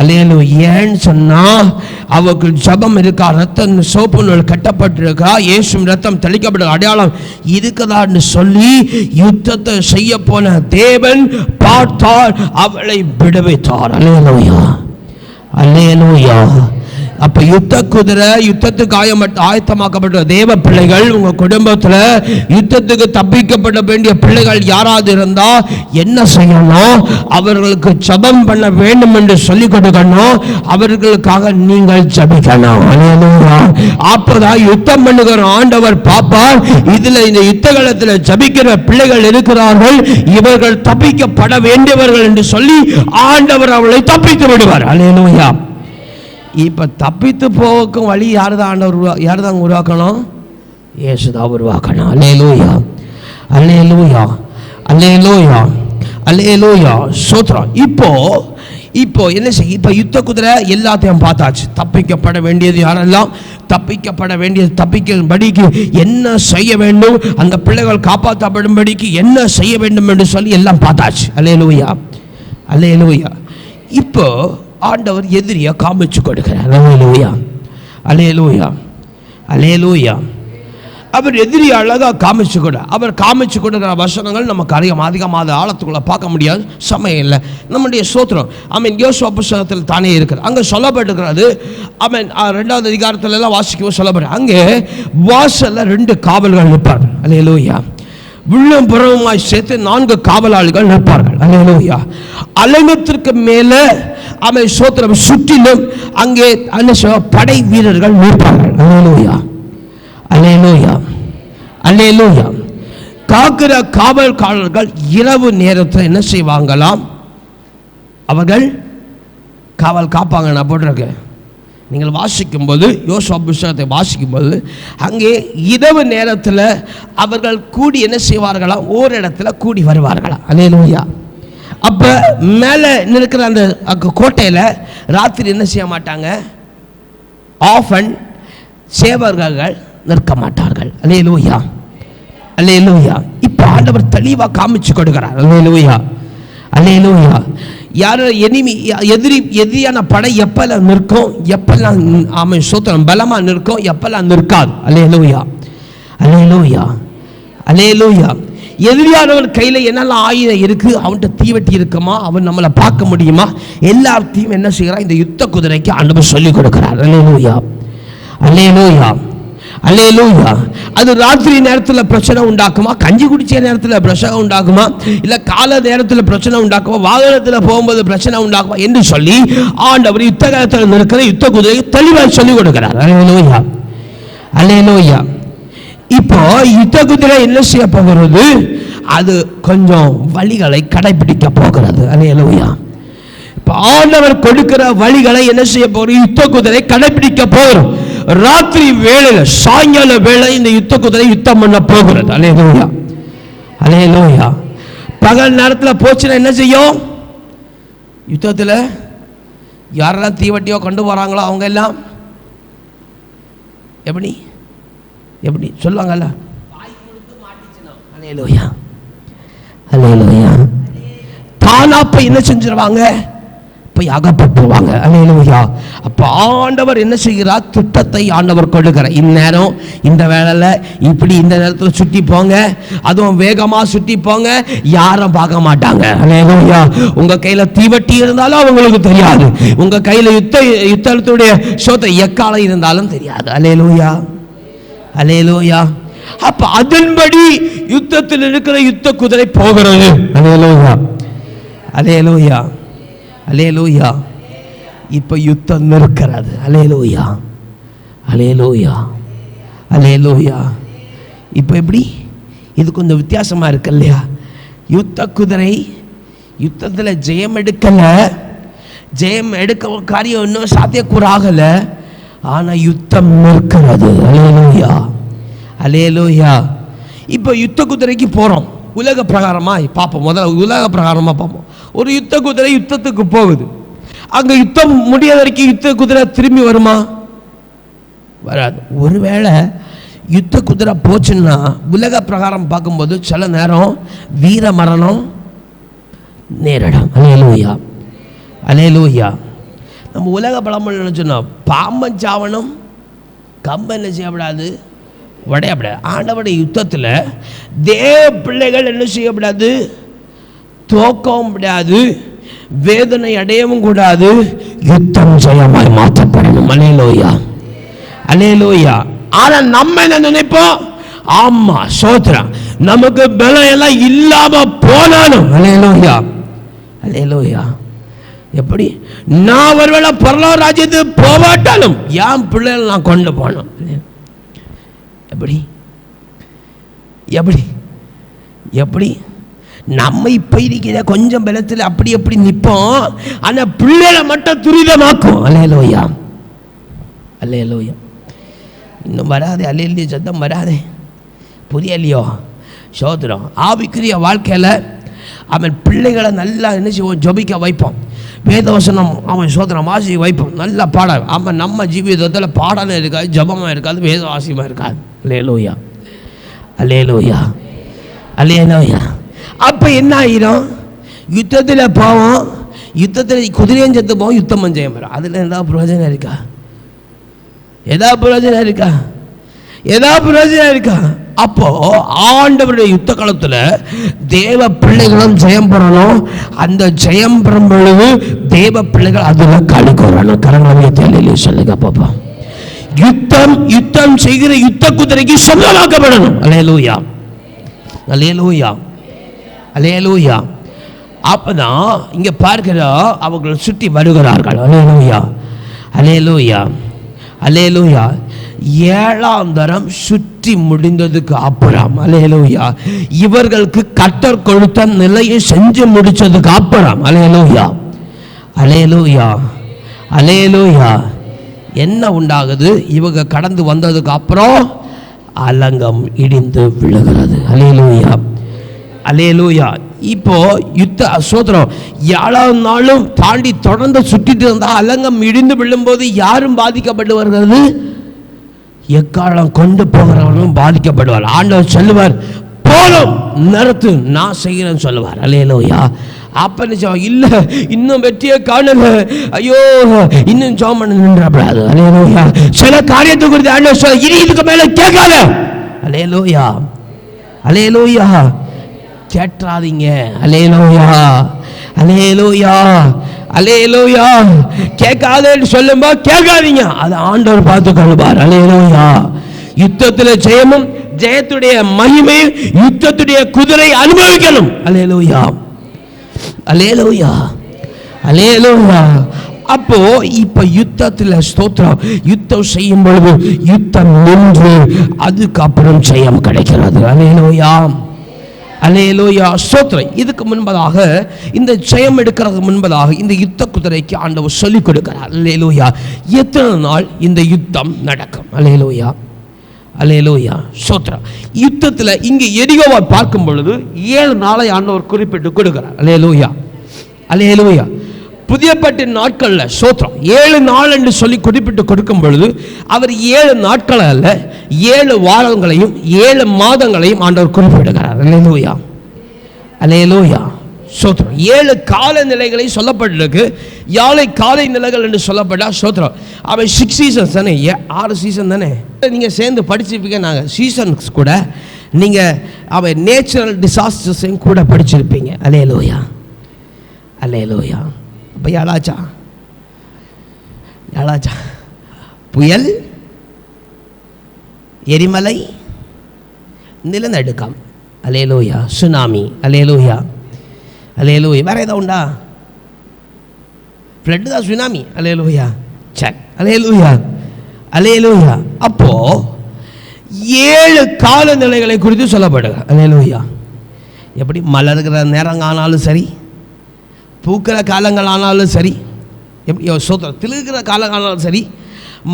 அல்லேலூயா. ஏன்னு சொன்னா அவர்கள் ஜெபம் இருக்கா, ரத்தம் சோப்பு நூல் கட்டப்பட்டிருக்கா, இயேசு ரத்தம் தெளிக்கப்பட்ட அடையாளம் இருக்குதான்னு சொல்லி யுத்தத்தை செய்ய போன தேவன் பார்த்தார், அவளை விடுவித்தார். அல்லேலூயா, அல்லேலூயா. அப்ப யுத்த குதிரை யுத்தத்துக்கு ஆயத்தமாக்கப்பட்ட தேவ பிள்ளைகள் உங்க குடும்பத்துல யுத்தத்துக்கு தப்பிக்கப்பட வேண்டிய பிள்ளைகள் யாராவது இருந்தா என்ன செய்யணும், அவர்களுக்கு ஜெபம் பண்ண வேண்டும் என்று சொல்லிக் கொடுக்கணும். அவர்களுக்காக நீங்கள் ஜெபிக்கணும். அப்பதான் யுத்தம் பண்ணுகிற ஆண்டவர் பாப்பார், இதுல இந்த யுத்த காலத்துல ஜெபிக்கிற பிள்ளைகள் இருக்கிறார்கள், இவர்கள் தப்பிக்கப்பட வேண்டியவர்கள் என்று சொல்லி ஆண்டவர் அவளை தப்பித்து விடுவார். அல்லேலூயா. இப்ப தப்பித்து போக்கும் வழி யாருதான் ஆண்டவர், யாருதான் உருவாக்கணும், இயேசுதான் உருவாக்கணும். அல்லேலூயா, அல்லேலூயா, அல்லேலூயா, அல்லேலூயா, ஸ்தோத்திரம். இப்போ என்ன செய்ய? இப்போ யுத்த குதிரை எல்லாத்தையும் பார்த்தாச்சு. தப்பிக்கப்பட வேண்டியது யாரெல்லாம் தப்பிக்கப்பட வேண்டியது, தப்பிக்கும்படிக்கு என்ன செய்ய வேண்டும், அந்த பிள்ளைகள் காப்பாற்றப்படும்படிக்கு என்ன செய்ய வேண்டும் என்று சொல்லி எல்லாம் பார்த்தாச்சு. அல்லேலூயா, அல்லேலூயா. இப்போ ஆண்டவர் எதிரியை காமிச்சு கொடுக்கிறார். அல்லேலூயா, அல்லேலூயா, அல்லேலூயா. அவர் எதிரி அழகாக காமிச்சு கொடு. அவர் காமிச்சு கொடுக்குற வசனங்கள் நமக்கு அதிகமாக ஆழத்துக்குள்ள பார்க்க முடியாது, சமயம் இல்லை. நம்முடைய ஸ்தோத்திரம் யோசுவா புத்தகத்தில் தானே இருக்கிறது. அங்கே சொல்லப்பட்டிருக்கிறது. 2வது அதிகாரத்துல எல்லாம் வாசிக்கவும் சொல்லப்படுற. அங்கே வாசல்ல 2 காவல்கள் நிற்பார்கள். அல்லேலூயா. உள்ளம் புறவுமாய் சேர்த்து 4 காவலாளிகள் நிற்பார்கள். அல்லேலூயா. அலங்கத்திற்கு மேலே ஸ்தோத்திரம் சுற்றிலும் அங்கே படை வீரர்கள் நிற்பார்கள். அல்லேலூயா, அல்லேலூயா, அல்லேலூயா. காக்கிற காவல்காரர்கள் இரவு நேரத்தில் என்ன செய்வாங்களாம்? அவர்கள் காவல் காப்பாங்க. நான் போட்டிருக்கேன். நீங்கள் வாசிக்கும்போது, யோசுவா புத்தகத்தை வாசிக்கும்போது, அங்கே இரவு நேரத்தில் அவர்கள் கூடி என்ன செய்வார்களாம்? ஓர் இடத்துல கூடி வருவார்களாம். அல்லேலூயா. அப்போ மேலே இருக்கிற அந்த கோட்டையில் ராத்திரி என்ன செய்ய மாட்டாங்க? ஆஃபன் சேவர்கள் நிற்க மாட்டார்கள். அல்லேலூயா, அல்லேலூயா. இப்போ ஆண்டவர் தெளிவாக காமிச்சு கொடுக்கிறார். அல்லேலூயா, அல்லேலூயா. யார் எதிரியான படை எப்பெல்லாம் நிற்கும், எப்பெல்லாம் ஸ்தோத்திரம் பலமாக நிற்கும், எப்பெல்லாம் நிற்காது. அல்லேலூயா, அல்லேலூயா, அல்லேலூயா. எதிரியானவன் கையில் என்னெல்லாம் ஆயுதம் இருக்கு, அவன்கிட்ட தீவெட்டி இருக்குமா, அவன் நம்மளை பார்க்க முடியுமா, எல்லாத்தையும் என்ன செய்கிறான்? இந்த யுத்த குதிரைக்கு ஆண்டவர் சொல்லிக் கொடுக்கிறார். அல்லேலூயா, அல்லேலூயா, அல்லேலூயா. அது ராத்திரி நேரத்தில் பிரச்சனை உண்டாக்குமா, கஞ்சி குடிச்ச நேரத்தில் பிரச்சனை உண்டாக்குமா, இல்லை கால நேரத்தில் பிரச்சனை உண்டாக்குமா, வாகனத்தில் போகும்போது பிரச்சனை உண்டாக்குமா என்று சொல்லி ஆண்டவர் யுத்த காலத்தில் இருக்கிற யுத்த குதிரையை தெளிவாக சொல்லிக் கொடுக்கிறார். அல்லேலூயா, அல்லேலூயா. இப்போ யுத்த குதிரை என்ன செய்ய போகிறது? அது கொஞ்சம் வழிகளை கடைபிடிக்க போகிறது. அல்லேலூயா. இப்போ ஆண்டவர் கொடுக்கிற வழிகளை என்ன செய்ய போகிறது? யுத்த குதிரை கடைபிடிக்க போகிறோம். ராத்திரி வேளையில், சாயங்கால வேளை இந்த யுத்த குதிரை யுத்தம் பண்ண போகிறது. அல்லேலூயா, அல்லேலூயா. பகல் நேரத்தில் போச்சுன்னா என்ன செய்யும்? யுத்தத்தில் யாரெல்லாம் தீவட்டியோ கொண்டு வராங்களோ அவங்க எல்லாம் எப்படி எப்படி சொல்லுவாங்கல்ல, அல்லேலூயா, அல்லேலூயா. தானா போய் என்ன செஞ்சிருவாங்க? போய் அகப்பட்டுருவாங்க. அல்லேலூயா. அப்போ ஆண்டவர் என்ன செய்கிறார்? திட்டத்தை ஆண்டவர் கொடுக்கிறார். இந்நேரம் இந்த வேளையில் இப்படி இந்த நேரத்தில் சுற்றி போங்க, அதுவும் வேகமாக சுற்றி போங்க, யாரும் பார்க்க மாட்டாங்க. அல்லேலூயா. உங்கள் கையில் தீவட்டி இருந்தாலும் அவங்களுக்கு தெரியாது, உங்கள் கையில் யுத்தத்துடைய சோத்தை எக்காலம் இருந்தாலும் தெரியாது. அல்லேலூயா, அல்லேலூயா. அப்ப அதன்படி யுத்தத்தில் இருக்கிற யுத்த குதிரை போகிறது. அல்லேலூயா, அல்லேலூயா, அல்லேலூயா. இப்ப யுத்தம் நிற்கிறது. அல்லேலூயா, அல்லேலூயா, அல்லேலூயா. இப்ப எப்படி? இது கொஞ்சம் வித்தியாசமா இருக்கு இல்லையா? யுத்த குதிரை யுத்தத்தில் ஜெயம் எடுக்கல, ஜெயம் எடுக்க காரியம் இன்னும் சாத்தியக்கூறாகல, ஆனா யுத்தம் நிற்கிறது. அல்லேலூயா, அல்லேலூயா. இப்போ யுத்த குதிரைக்கு போறோம். உலக பிரகாரமாக பார்ப்போம். முதல்ல உலக பிரகாரமாக பார்ப்போம். ஒரு யுத்த குதிரை யுத்தத்துக்கு போகுது. அங்கே யுத்தம் முடிய வரைக்கும் யுத்த குதிரை திரும்பி வருமா? வராது. ஒருவேளை யுத்த குதிரை போச்சுன்னா உலக பிரகாரம் பார்க்கும்போது சில நேரம் வீர மரணம் நேரிடும். அல்லேலூயா, அல்லேலூயா. நம்ம உலக பழமொழி நினச்சோன்னா பாம்பன் சாவணும், கம்பை என்ன செய்யப்படாது, உடையப்படாது. ஆண்டவருடைய யுத்தத்தில் தேவ பிள்ளைகள் என்ன செய்யப்படாது? தோக்கவும் முடியாது, வேதனை அடையவும் கூடாது, யுத்தம் ஜெயமாய் மாற்றப்படணும். அல்லேலூயா, அல்லேலூயா. ஆனா நம்ம என்ன நினைப்போம்? ஆமா சோத்ரம், நமக்கு பலம் எல்லாம் இல்லாம போனாலும், அல்லேலூயா, அல்லேலூயா. எப்படி? நான் ஒருவேளை பரலோக ராஜ்யத்துக்கு போவாட்டாலும் என் பிள்ளைகள் நான் கொண்டு போனோம். எப்படி எப்படி எப்படி? நம்ம இப்ப இருக்கிற கொஞ்சம் பலத்தில் அப்படி எப்படி நிற்போம், ஆனா பிள்ளைகளை மட்டும் துரிதமாக்கும். அல்லேலூயா, அல்லேலூயா. இன்னும் வராதே, அல்லேலூயா சத்தம் வராதே, புரியலையோ? சோதரம் ஆவிக்குரிய வாழ்க்கையில் அவன் பிள்ளைகளை நல்லா என்ன செய்வோம், ஜபிக்க வைப்போம், வேதவசனம் அவன் சோதனம் வாசி வைப்போம், நல்லா பாட. அவன் நம்ம ஜீவிதத்தில் பாடலும் இருக்காது, ஜபமாக இருக்காது, வேதவாசியமாக இருக்காது. அல்லேலூயா, அல்லேலூயா, அல்லேலூயா. அப்போ என்ன ஆயிரும், யுத்தத்தில் போவோம், யுத்தத்தில் குதிரையும் செத்து போவோம், யுத்தமும் ஜெயம் வரும். அதில் ஏதாவது பிரயோஜனம் இருக்கா? ஏதாவது பிரயோஜனம் இருக்கா? ஏதாவது பிரயோஜனம் இருக்கா? அப்போ ஆண்டவருடைய யுத்த காலத்தில் தேவ பிள்ளைகளும் ஜெயம் பெறணும். அந்த ஜெயம் பெறும் பொழுது தேவ பிள்ளைகள் அதில் களி கூறணும். கரங்களை தேவையில்லை சொல்லுங்க பாப்பா. யுத்தம் செய்கிற யுத்த குதிரைக்கு சொந்தமாக்கப்படணும். அல்லேலூயா, அல்லேலூயா, அல்லேலூயா. அப்பதான் இங்க பார்க்கிறோம், அவர்கள் சுற்றி வருகிறார்கள். அல்லேலூயா, அல்லேலூயா, அல்லேலூயா. 7ஆம் தரம் சுற்றி முடிந்ததுக்கு அப்புறம், அல்லேலூயா, இவர்களுக்கு கர்த்தர் கொடுத்த நிலையை செஞ்சு முடிச்சதுக்கு அப்புறம், அல்லேலூயா, அல்லேலூயா, அல்லேலூயா, என்ன உண்டாகுது? இவங்க கடந்து வந்ததுக்கு அப்புறம் அலங்கம் இடிந்து விழுகிறது. அல்லேலூயா, அல்லேலூயா. இப்போ யுத்த சோதரம் 7ஆம் நாளும் தாண்டி தொடர்ந்து சுற்றிட்டு இருந்தா அலங்கம் இடிந்து விழும்போது யாரும் பாதிக்கப்படுவார்கள்? எக்காலம் கொண்டு போகிறவர்களும் பாதிக்கப்படுவார். ஆண்டவர் சொல்லுவார், போலும் நிறுத்து, நான் செய்கிறேன்னு சொல்லுவார். அல்லேலூயா. அப்ப இல்ல, இன்னும் வெற்றியை காணல, ஐயோ இன்னும் ஜெபம் பண்ண நின்றப்படாது. அல்லேலூயா. சில காரியத்தை குறித்து ஆண்டவர் சொல்ல, இனி இதுக்கு மேல கேட்காத. அல்லேலூயா, அல்லேலூயா, கேட்றாதீங்க. அல்லேலூயா, அல்லேலூயா, அல்லேலூயா. கேட்காதேன்னு சொல்லும்போது கேட்காதீங்க, அது ஆண்டவர் பார்த்து கொள்வார். அல்லேலூயா. யுத்தத்தில் ஜெயமும் ஜெயத்துடைய மகிமை, யுத்தத்துடைய குதிரை அனுபவிக்கணும். அல்லேலூயா, அல்லேலூயா, அல்லேலூயா. அப்போ இப்ப யுத்தத்தில் ஸ்தோத்திரம், யுத்தம் செய்யும் பொழுது யுத்தம் நின்று அதுக்கப்புறம் ஜெயம் கிடைக்கிறது. அல்லேலூயா, அல்லேலூயா, ஸ்தோத்திரம். இதுக்கு முன்பதாக, இந்த ஜெயம் எடுக்கிறதுக்கு முன்பதாக இந்த யுத்த குதிரைக்கு ஆண்டவர் சொல்லிக் கொடுக்கிறார். அல்லேலூயா. எத்தனை நாள் இந்த யுத்தம் நடக்கும்? அல்லேலூயா, அல்லேலூயா, ஸ்தோத்திரம். யுத்தத்தில் இங்கே எரிகோவை பார்க்கும் பொழுது 7 நாளை ஆண்டவர் குறிப்பிட்டு கொடுக்கிறார். அல்லேலூயா, அல்லேலூயா. புதிய பாட்டின் நாட்களில் ஸ்தோத்திரம் 7 நாள் என்று சொல்லி குறிப்பிட்டு கொடுக்கும் பொழுது அவர் 7 நாட்கள் அல்ல, 7 வாரங்களையும் 7 மாதங்களையும் ஆண்டவர் குறிப்பிடுகிறார். அல்லேலூயா, அல்லேலூயா, ஸ்தோத்திரம். 7 கால நிலைகளை சொல்லப்பட்டிருக்கு. 7 காலை நிலைகள் என்று சொல்லப்பட்டா ஸ்தோத்திரம். அவை 6 சீசன்ஸ் தானே, 6 சீசன் தானே. நீங்கள் சேர்ந்து படிச்சிருப்பீங்க. நாங்கள் சீசன்ஸ் கூட நீங்கள் அவை நேச்சுரல் டிசாஸ்டர்ஸையும் கூட படிச்சிருப்பீங்க. அல்லேலூயா, அல்லேலூயா. அப்போ யாழாச்சா, யாழாச்சா, புயல், எரிமலை, நிலநடுக்கம், அல்லேலூயா, சுனாமி, அல்லேலூயா, அல்லேலூயா. வேற ஏதோ உண்டா? ஃப்ளட் தான் சுனாமி. அல்லேலூயா, சரி, அல்லேலூயா, அல்லேலூயா. அப்போ 7 காலநிலைகளை குறித்து சொல்லப்படுங்க. அல்லேலூயா. எப்படி மலர்கிற நேரம் ஆனாலும் சரி, பூக்கிற காலங்கள் ஆனாலும் சரி, எப்படி சோத்திரம் திழுகிற காலம் ஆனாலும் சரி,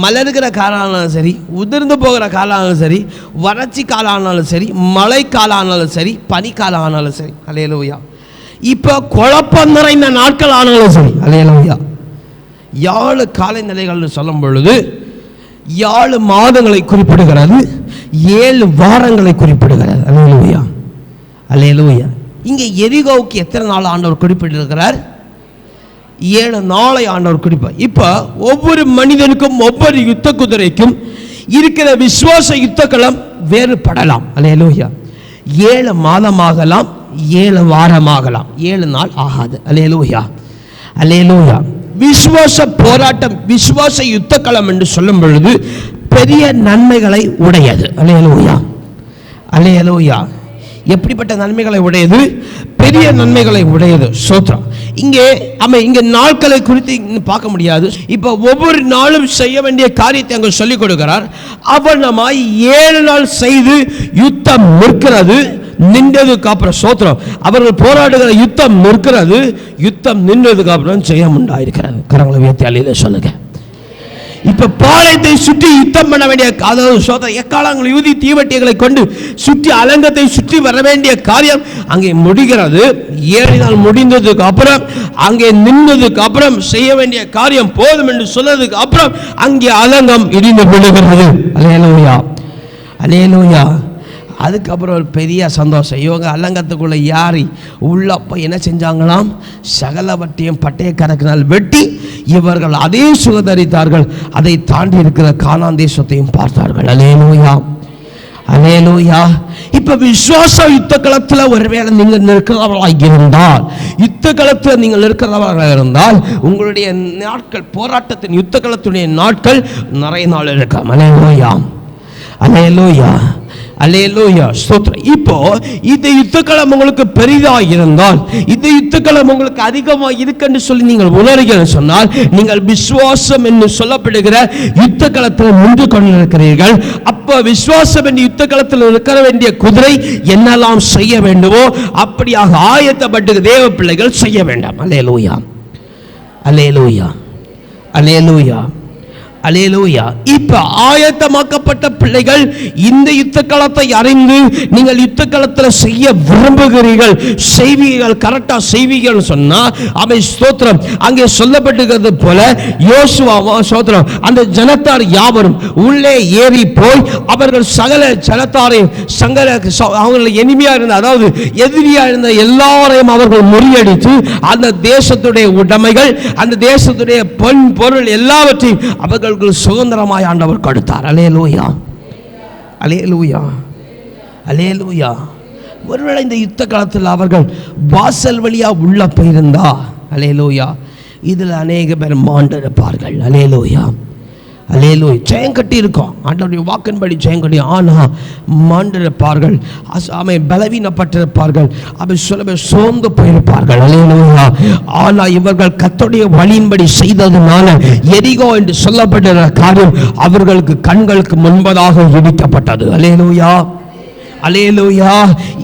மலர்கிற காலம் ஆனாலும் சரி, உதிர்ந்து போகிற காலம் ஆனாலும் சரி, வறட்சி காலம் ஆனாலும் சரி, மழை காலம் ஆனாலும் சரி, பனிக்காலம் ஆனாலும் சரி. அல்லேலூயா. இப்போ குழப்பம் நிறைந்த நாட்கள் ஆனாலும் சரி. அல்லேலூயா. 7 காலநிலைகள்னு சொல்லும் பொழுது 7 மாதங்களை குறிப்பிடுகிறது, 7 வாரங்களை குறிப்பிடுகிறது. அல்லேலூயா, அல்லேலூயா. இங்கே எரிகோவுக்கு எத்தனை நாள் ஆண்டவர் குறிப்பிட்டிருக்கிறார்? 7 நாளை ஆண்டவர் குறிப்பார். இப்போ ஒவ்வொரு மனிதனுக்கும் ஒவ்வொரு யுத்த குதிரைக்கும் இருக்கிற விசுவாச யுத்தக்களம் வேறுபடலாம். அல்லேலூயா. 7 மாதமாகலாம், 7 வாரமாகலாம், 7 நாள் ஆகாது. அல்லேலூயா, அல்லேலூயா. விசுவாச போராட்டம், விசுவாச யுத்தக்களம் என்று சொல்லும் பொழுது பெரிய நன்மைகளை உடையது. அல்லேலூயா, அல்லேலூயா. எப்படிப்பட்ட நன்மைகளை உடையது? பெரிய நன்மைகளை உடையது. ஸ்தோத்திரம். இங்கே நாட்களை குறித்து பார்க்க முடியாது. இப்போ ஒவ்வொரு நாளும் செய்ய வேண்டிய காரியத்தை அங்கே சொல்லிக் கொடுக்கிறார். அவனமாய் 7 நாள் செய்து யுத்தம் நிற்கிறது. நின்றதுக்கு அப்புறம் ஸ்தோத்திரம், அவர்கள் போராடுகிற யுத்தம் நிற்கிறது. யுத்தம் நின்றதுக்கு அப்புறம் ஜெயம் உண்டாயிருக்கிறது. கரங்களை உயர்த்தி அல்லேலூயா சொல்லுங்க. இப்ப பாளையத்தை சுற்றி யுத்தம் பண்ண வேண்டிய, அதாவது சோதனை எக்காலங்கள் யூதி தீவட்டிகளை கொண்டு சுற்றி அலங்கத்தை சுற்றி வர வேண்டிய காரியம் அங்கே முடிகிறது. 7 நாள் முடிந்ததுக்கு அப்புறம், அங்கே நின்றதுக்கு அப்புறம், செய்ய வேண்டிய காரியம் போதும் என்று சொன்னதுக்கு அப்புறம் அங்கே அலங்கம் இடிந்து விழுகிறது. அல்லேலூயா, அல்லேலூயா. அதுக்கப்புறம் ஒரு பெரிய சந்தோஷம். இவங்க அலங்கத்துக்குள்ள யாரி உள்ள போய் என்ன செஞ்சாங்களாம், சகலவற்றையும் பட்டய கணக்கினால் வெட்டி இவர்கள் அதே சுகந்தரித்தார்கள். அதை தாண்டி இருக்கிற கானான் தேசத்தையும் பார்த்தார்கள். அல்லேலூயா, அல்லேலூயா. இப்ப விசுவாச யுத்த களத்தில் ஒருவேளை நீங்கள் இருக்கிறவர்களாக இருந்தால், யுத்த களத்தில் நீங்கள் இருக்கிறவர்களாக இருந்தால், உங்களுடைய நாட்கள், போராட்டத்தின் யுத்த களத்துடைய நாட்கள் நிறைய நாள் இருக்கலாம். அல்லேலூயா, அல்லேலூயா, அல்லேலூயா, ஸ்தோத்திரம். இப்போ இந்த யுத்தக்களம் உங்களுக்கு பெரிதாக இருந்தால், இந்த யுத்தக்களம் உங்களுக்கு அதிகமாக இருக்குன்னு சொல்லி நீங்கள் உணர்கிறீர்கள் சொன்னால், நீங்கள் விசுவாசம் என்று சொல்லப்படுகிற யுத்த களத்தில் நின்று கொண்டிருக்கிறீர்கள். அப்போ விசுவாசம் என்று யுத்த களத்தில் இருக்கிற வேண்டிய குதிரை என்னெல்லாம் செய்ய வேண்டுமோ அப்படியாக ஆயத்தப்பட்டு தேவ பிள்ளைகள் செய்ய வேண்டாம். அல்லேலூயா, அல்லேலூயா, அல்லேலூயா, அல்லேலூயா. இப்ப ஆயத்தமாக்கப்பட்ட பிள்ளைகள் இந்த யுத்த களத்தை அறிந்து நீங்கள் யுத்த களத்தில் செய்ய விரும்புகிறீர்கள், செய்வீர்கள், கரெக்டா செய்வீர்கள் சொன்னா அவை ஸ்தோத்திரம். அங்கே சொல்லப்பட்டிருக்கிறது போல யோசுவா ஸ்தோத்திரம் அந்த ஜனத்தார் யாவரும் உள்ளே ஏறி போய் அவர்கள் சகல ஜனத்தாரையும் அவர்கள் எனிமையா இருந்த, அதாவது எதிரியா இருந்த எல்லாரையும் அவர்கள் முறியடித்து அந்த தேசத்துடைய உடைமைகள், அந்த தேசத்துடைய பொன் பொருள் எல்லாவற்றையும் அவர்கள் சுதந்திரமாய் ஆண்டவர் கொடுத்தார். அல்லேலூயா, அல்லேலூயா, அல்லேலூயா. ஒருவேளை இந்த யுத்த காலத்தில் அவர்கள் வாசல் வழியா உள்ள போயிருந்தா, அல்லேலூயா, இதுல அநேக பேர் மாண்டிருப்பார்கள். அல்லேலூயா, அல்லேலூயா. ஜெயம் கட்டி இருக்கும், ஆண்டவருடைய வாக்கின்படி ஜெயம் கட்டி, ஆனா மாண்டிருப்பார்கள், பலவீனப்பட்டிருப்பார்கள், அப்படி சொல்ல சோர்ந்து போயிருப்பார்கள். அல்லேலூயா. ஆனா இவர்கள் கர்த்தருடைய வழியின்படி செய்ததுனால எரிகோ என்று சொல்லப்பட்ட காரியம் அவர்களுக்கு கண்களுக்கு முன்பதாக இடிக்கப்பட்டது. அல்லேலூயா, அல்லேலூயா.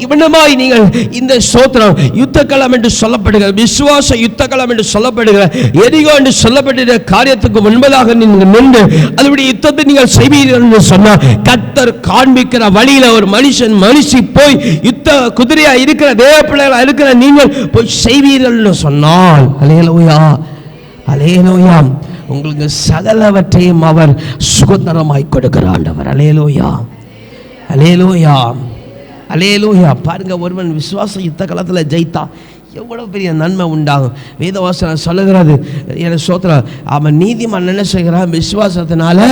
இவனமாய் நீங்கள் இந்த ஸ்தோத்திரம் யுத்தக்களம் என்று சொல்லப்படுகிற, விசுவாச யுத்தக்களம் என்று சொல்லப்படுகிற, எரிகோ என்று சொல்லப்படுகிற காரியத்துக்கு முன்பதாக நீங்கள் நின்று அதனுடைய யுத்தத்தை நீங்கள் செய்வீர்கள் என்று சொன்னால், கர்த்தர் காண்பிக்கிற வழியில ஒரு மனுஷி போய் யுத்த குதிரையா இருக்கிற தேவ பிள்ளைகளா இருக்கிற நீங்கள் போய் செய்வீர்கள் என்று சொன்னால், அல்லேலூயா, அல்லேலூயா, உங்களுக்கு சகலவற்றையும் அவர் சுதந்திரமாய் கொடுக்கிற ஆண்டவர். அல்லேலூயா, அல்லேலூயா, அல்லேலூயா. பாருங்க, ஒருவன் விசுவாச யுத்த காலத்தில் ஜெயித்தா எவ்வளவு பெரிய நன்மை உண்டாகும். வேதவாசனம் சொல்லுகிறது, சோத்திரம், அவன் நீதிமான் என்ன செய்கிறான், விசுவாசத்தினால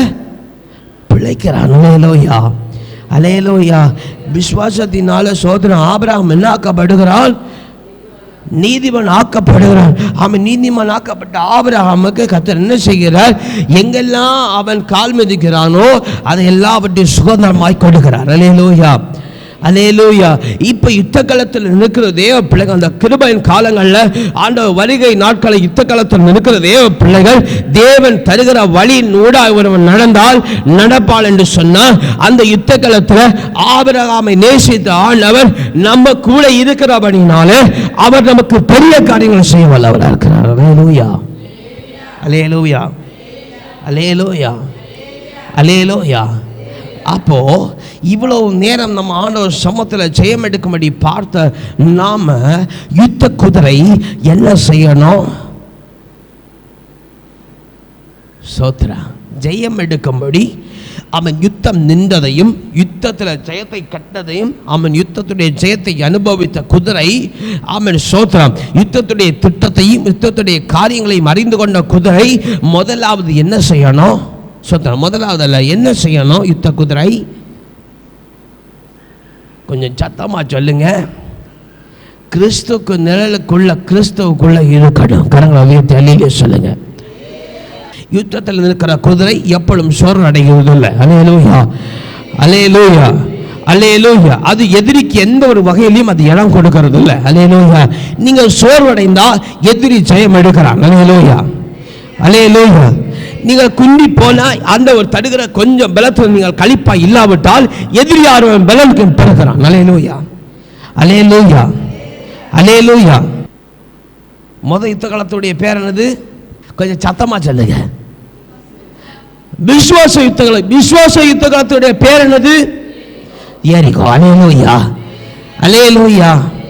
பிழைக்கிறான். அல்லேலூயா, அல்லேலூயா. விசுவாசத்தினால சோத்திரம் ஆபிரகாம் என்ன ஆக்கப்படுகிறான், நீதிமான் ஆக்கப்படுகிறான். அவன் நீதிமான் ஆக்கப்பட்ட ஆபிரகாமுக்கு கர்த்தர் என்ன செய்கிறார், எங்கெல்லாம் அவன் கால் மிதிக்கிறானோ அதை எல்லாவற்றையும் சுதந்திரமாய் கொடுக்கிறார். அல்லேலூயா, அல்லேலூயா. இப்ப யுத்த காலத்தில் நிற்கிற தேவ பிள்ளைகள், அந்த கிருபையின் காலங்களில் ஆண்டவர் வருகை நாட்களை யுத்த காலத்தில் நிற்கிற தேவ பிள்ளைகள், தேவன் தருகிற வழியின் ஊடாக ஒருவன் நடந்தால் நடப்பாள் என்று சொன்னால், அந்த யுத்த காலத்தில் ஆபிரகாமை நேசித்த ஆண்டவர் நம்ம கூட இருக்கிறபடினாலே அவர் நமக்கு பெரிய காரியங்களை செய்ய வல்லவராக இருக்கிறார். அல்லேலூயா, அல்லேலூயா, அல்லேலூயா, அல்லேலூயா. அப்போ இவ்வளவு நேரம் நம்ம ஆண்டவர் சமூகத்தில் ஜெயம் எடுக்கும்படி பார்த்த நாம யுத்த குதிரை என்ன செய்யணும், சோத்ரா ஜெயம் எடுக்கும்படி அவன் யுத்தம் நின்றதையும் யுத்தத்தில் ஜெயத்தை கட்டதையும், அவன் யுத்தத்துடைய ஜெயத்தை அனுபவித்த குதிரை, அவன் சோத்ரம் யுத்தத்துடைய திட்டத்தையும் யுத்தத்துடைய காரியங்களையும் அறிந்து கொண்ட குதிரை முதலாவது என்ன செய்யணும், சோத்ரம் முதலாவது அல்ல என்ன செய்யணும், யுத்த குதிரை கொஞ்சம் சத்தமா சொல்லுங்க, கிறிஸ்துக்கு நிழலுக்குள்ள கிறிஸ்துவுக்குள்ள இருக்கணும். கரங்களை தெளிவே சொல்லுங்க. யுத்தத்தில் இருக்கிற குதிரை எப்பொழுதும் சோர்வு அடைகிறதில்லை. அல்லேலூயா, அல்லேலூயா, அல்லேலூயா. அது எதிரிக்கு எந்த ஒரு வகையிலையும் அது இடம் கொடுக்கிறது இல்லை. அல்லேலூயா. நீங்கள் சோர்வடைந்தால் எதிரி ஜெயம் எடுக்கிறான். அல்லேலூயா, அல்லேலூயா. நீங்கள் குண்டி போனால் அந்த ஒரு தடுக்கிற கொஞ்சம் பலத்தில் நீங்கள் கழிப்பா இல்லாவிட்டால் எதிரி யாரும் பலனுக்கு பெறுகிறான். அல்லேலூயா, அல்லேலூயா, அல்லேலூயா. யுத்த காலத்துடைய பேர் என்னது, கொஞ்சம் சத்தமா சொல்லுங்க. விசுவாச யுத்தங்களை, விசுவாச யுத்த காலத்துடைய பேர் என்னது? எரிகோ. அல்லேலூயா, அல்லேலூயா.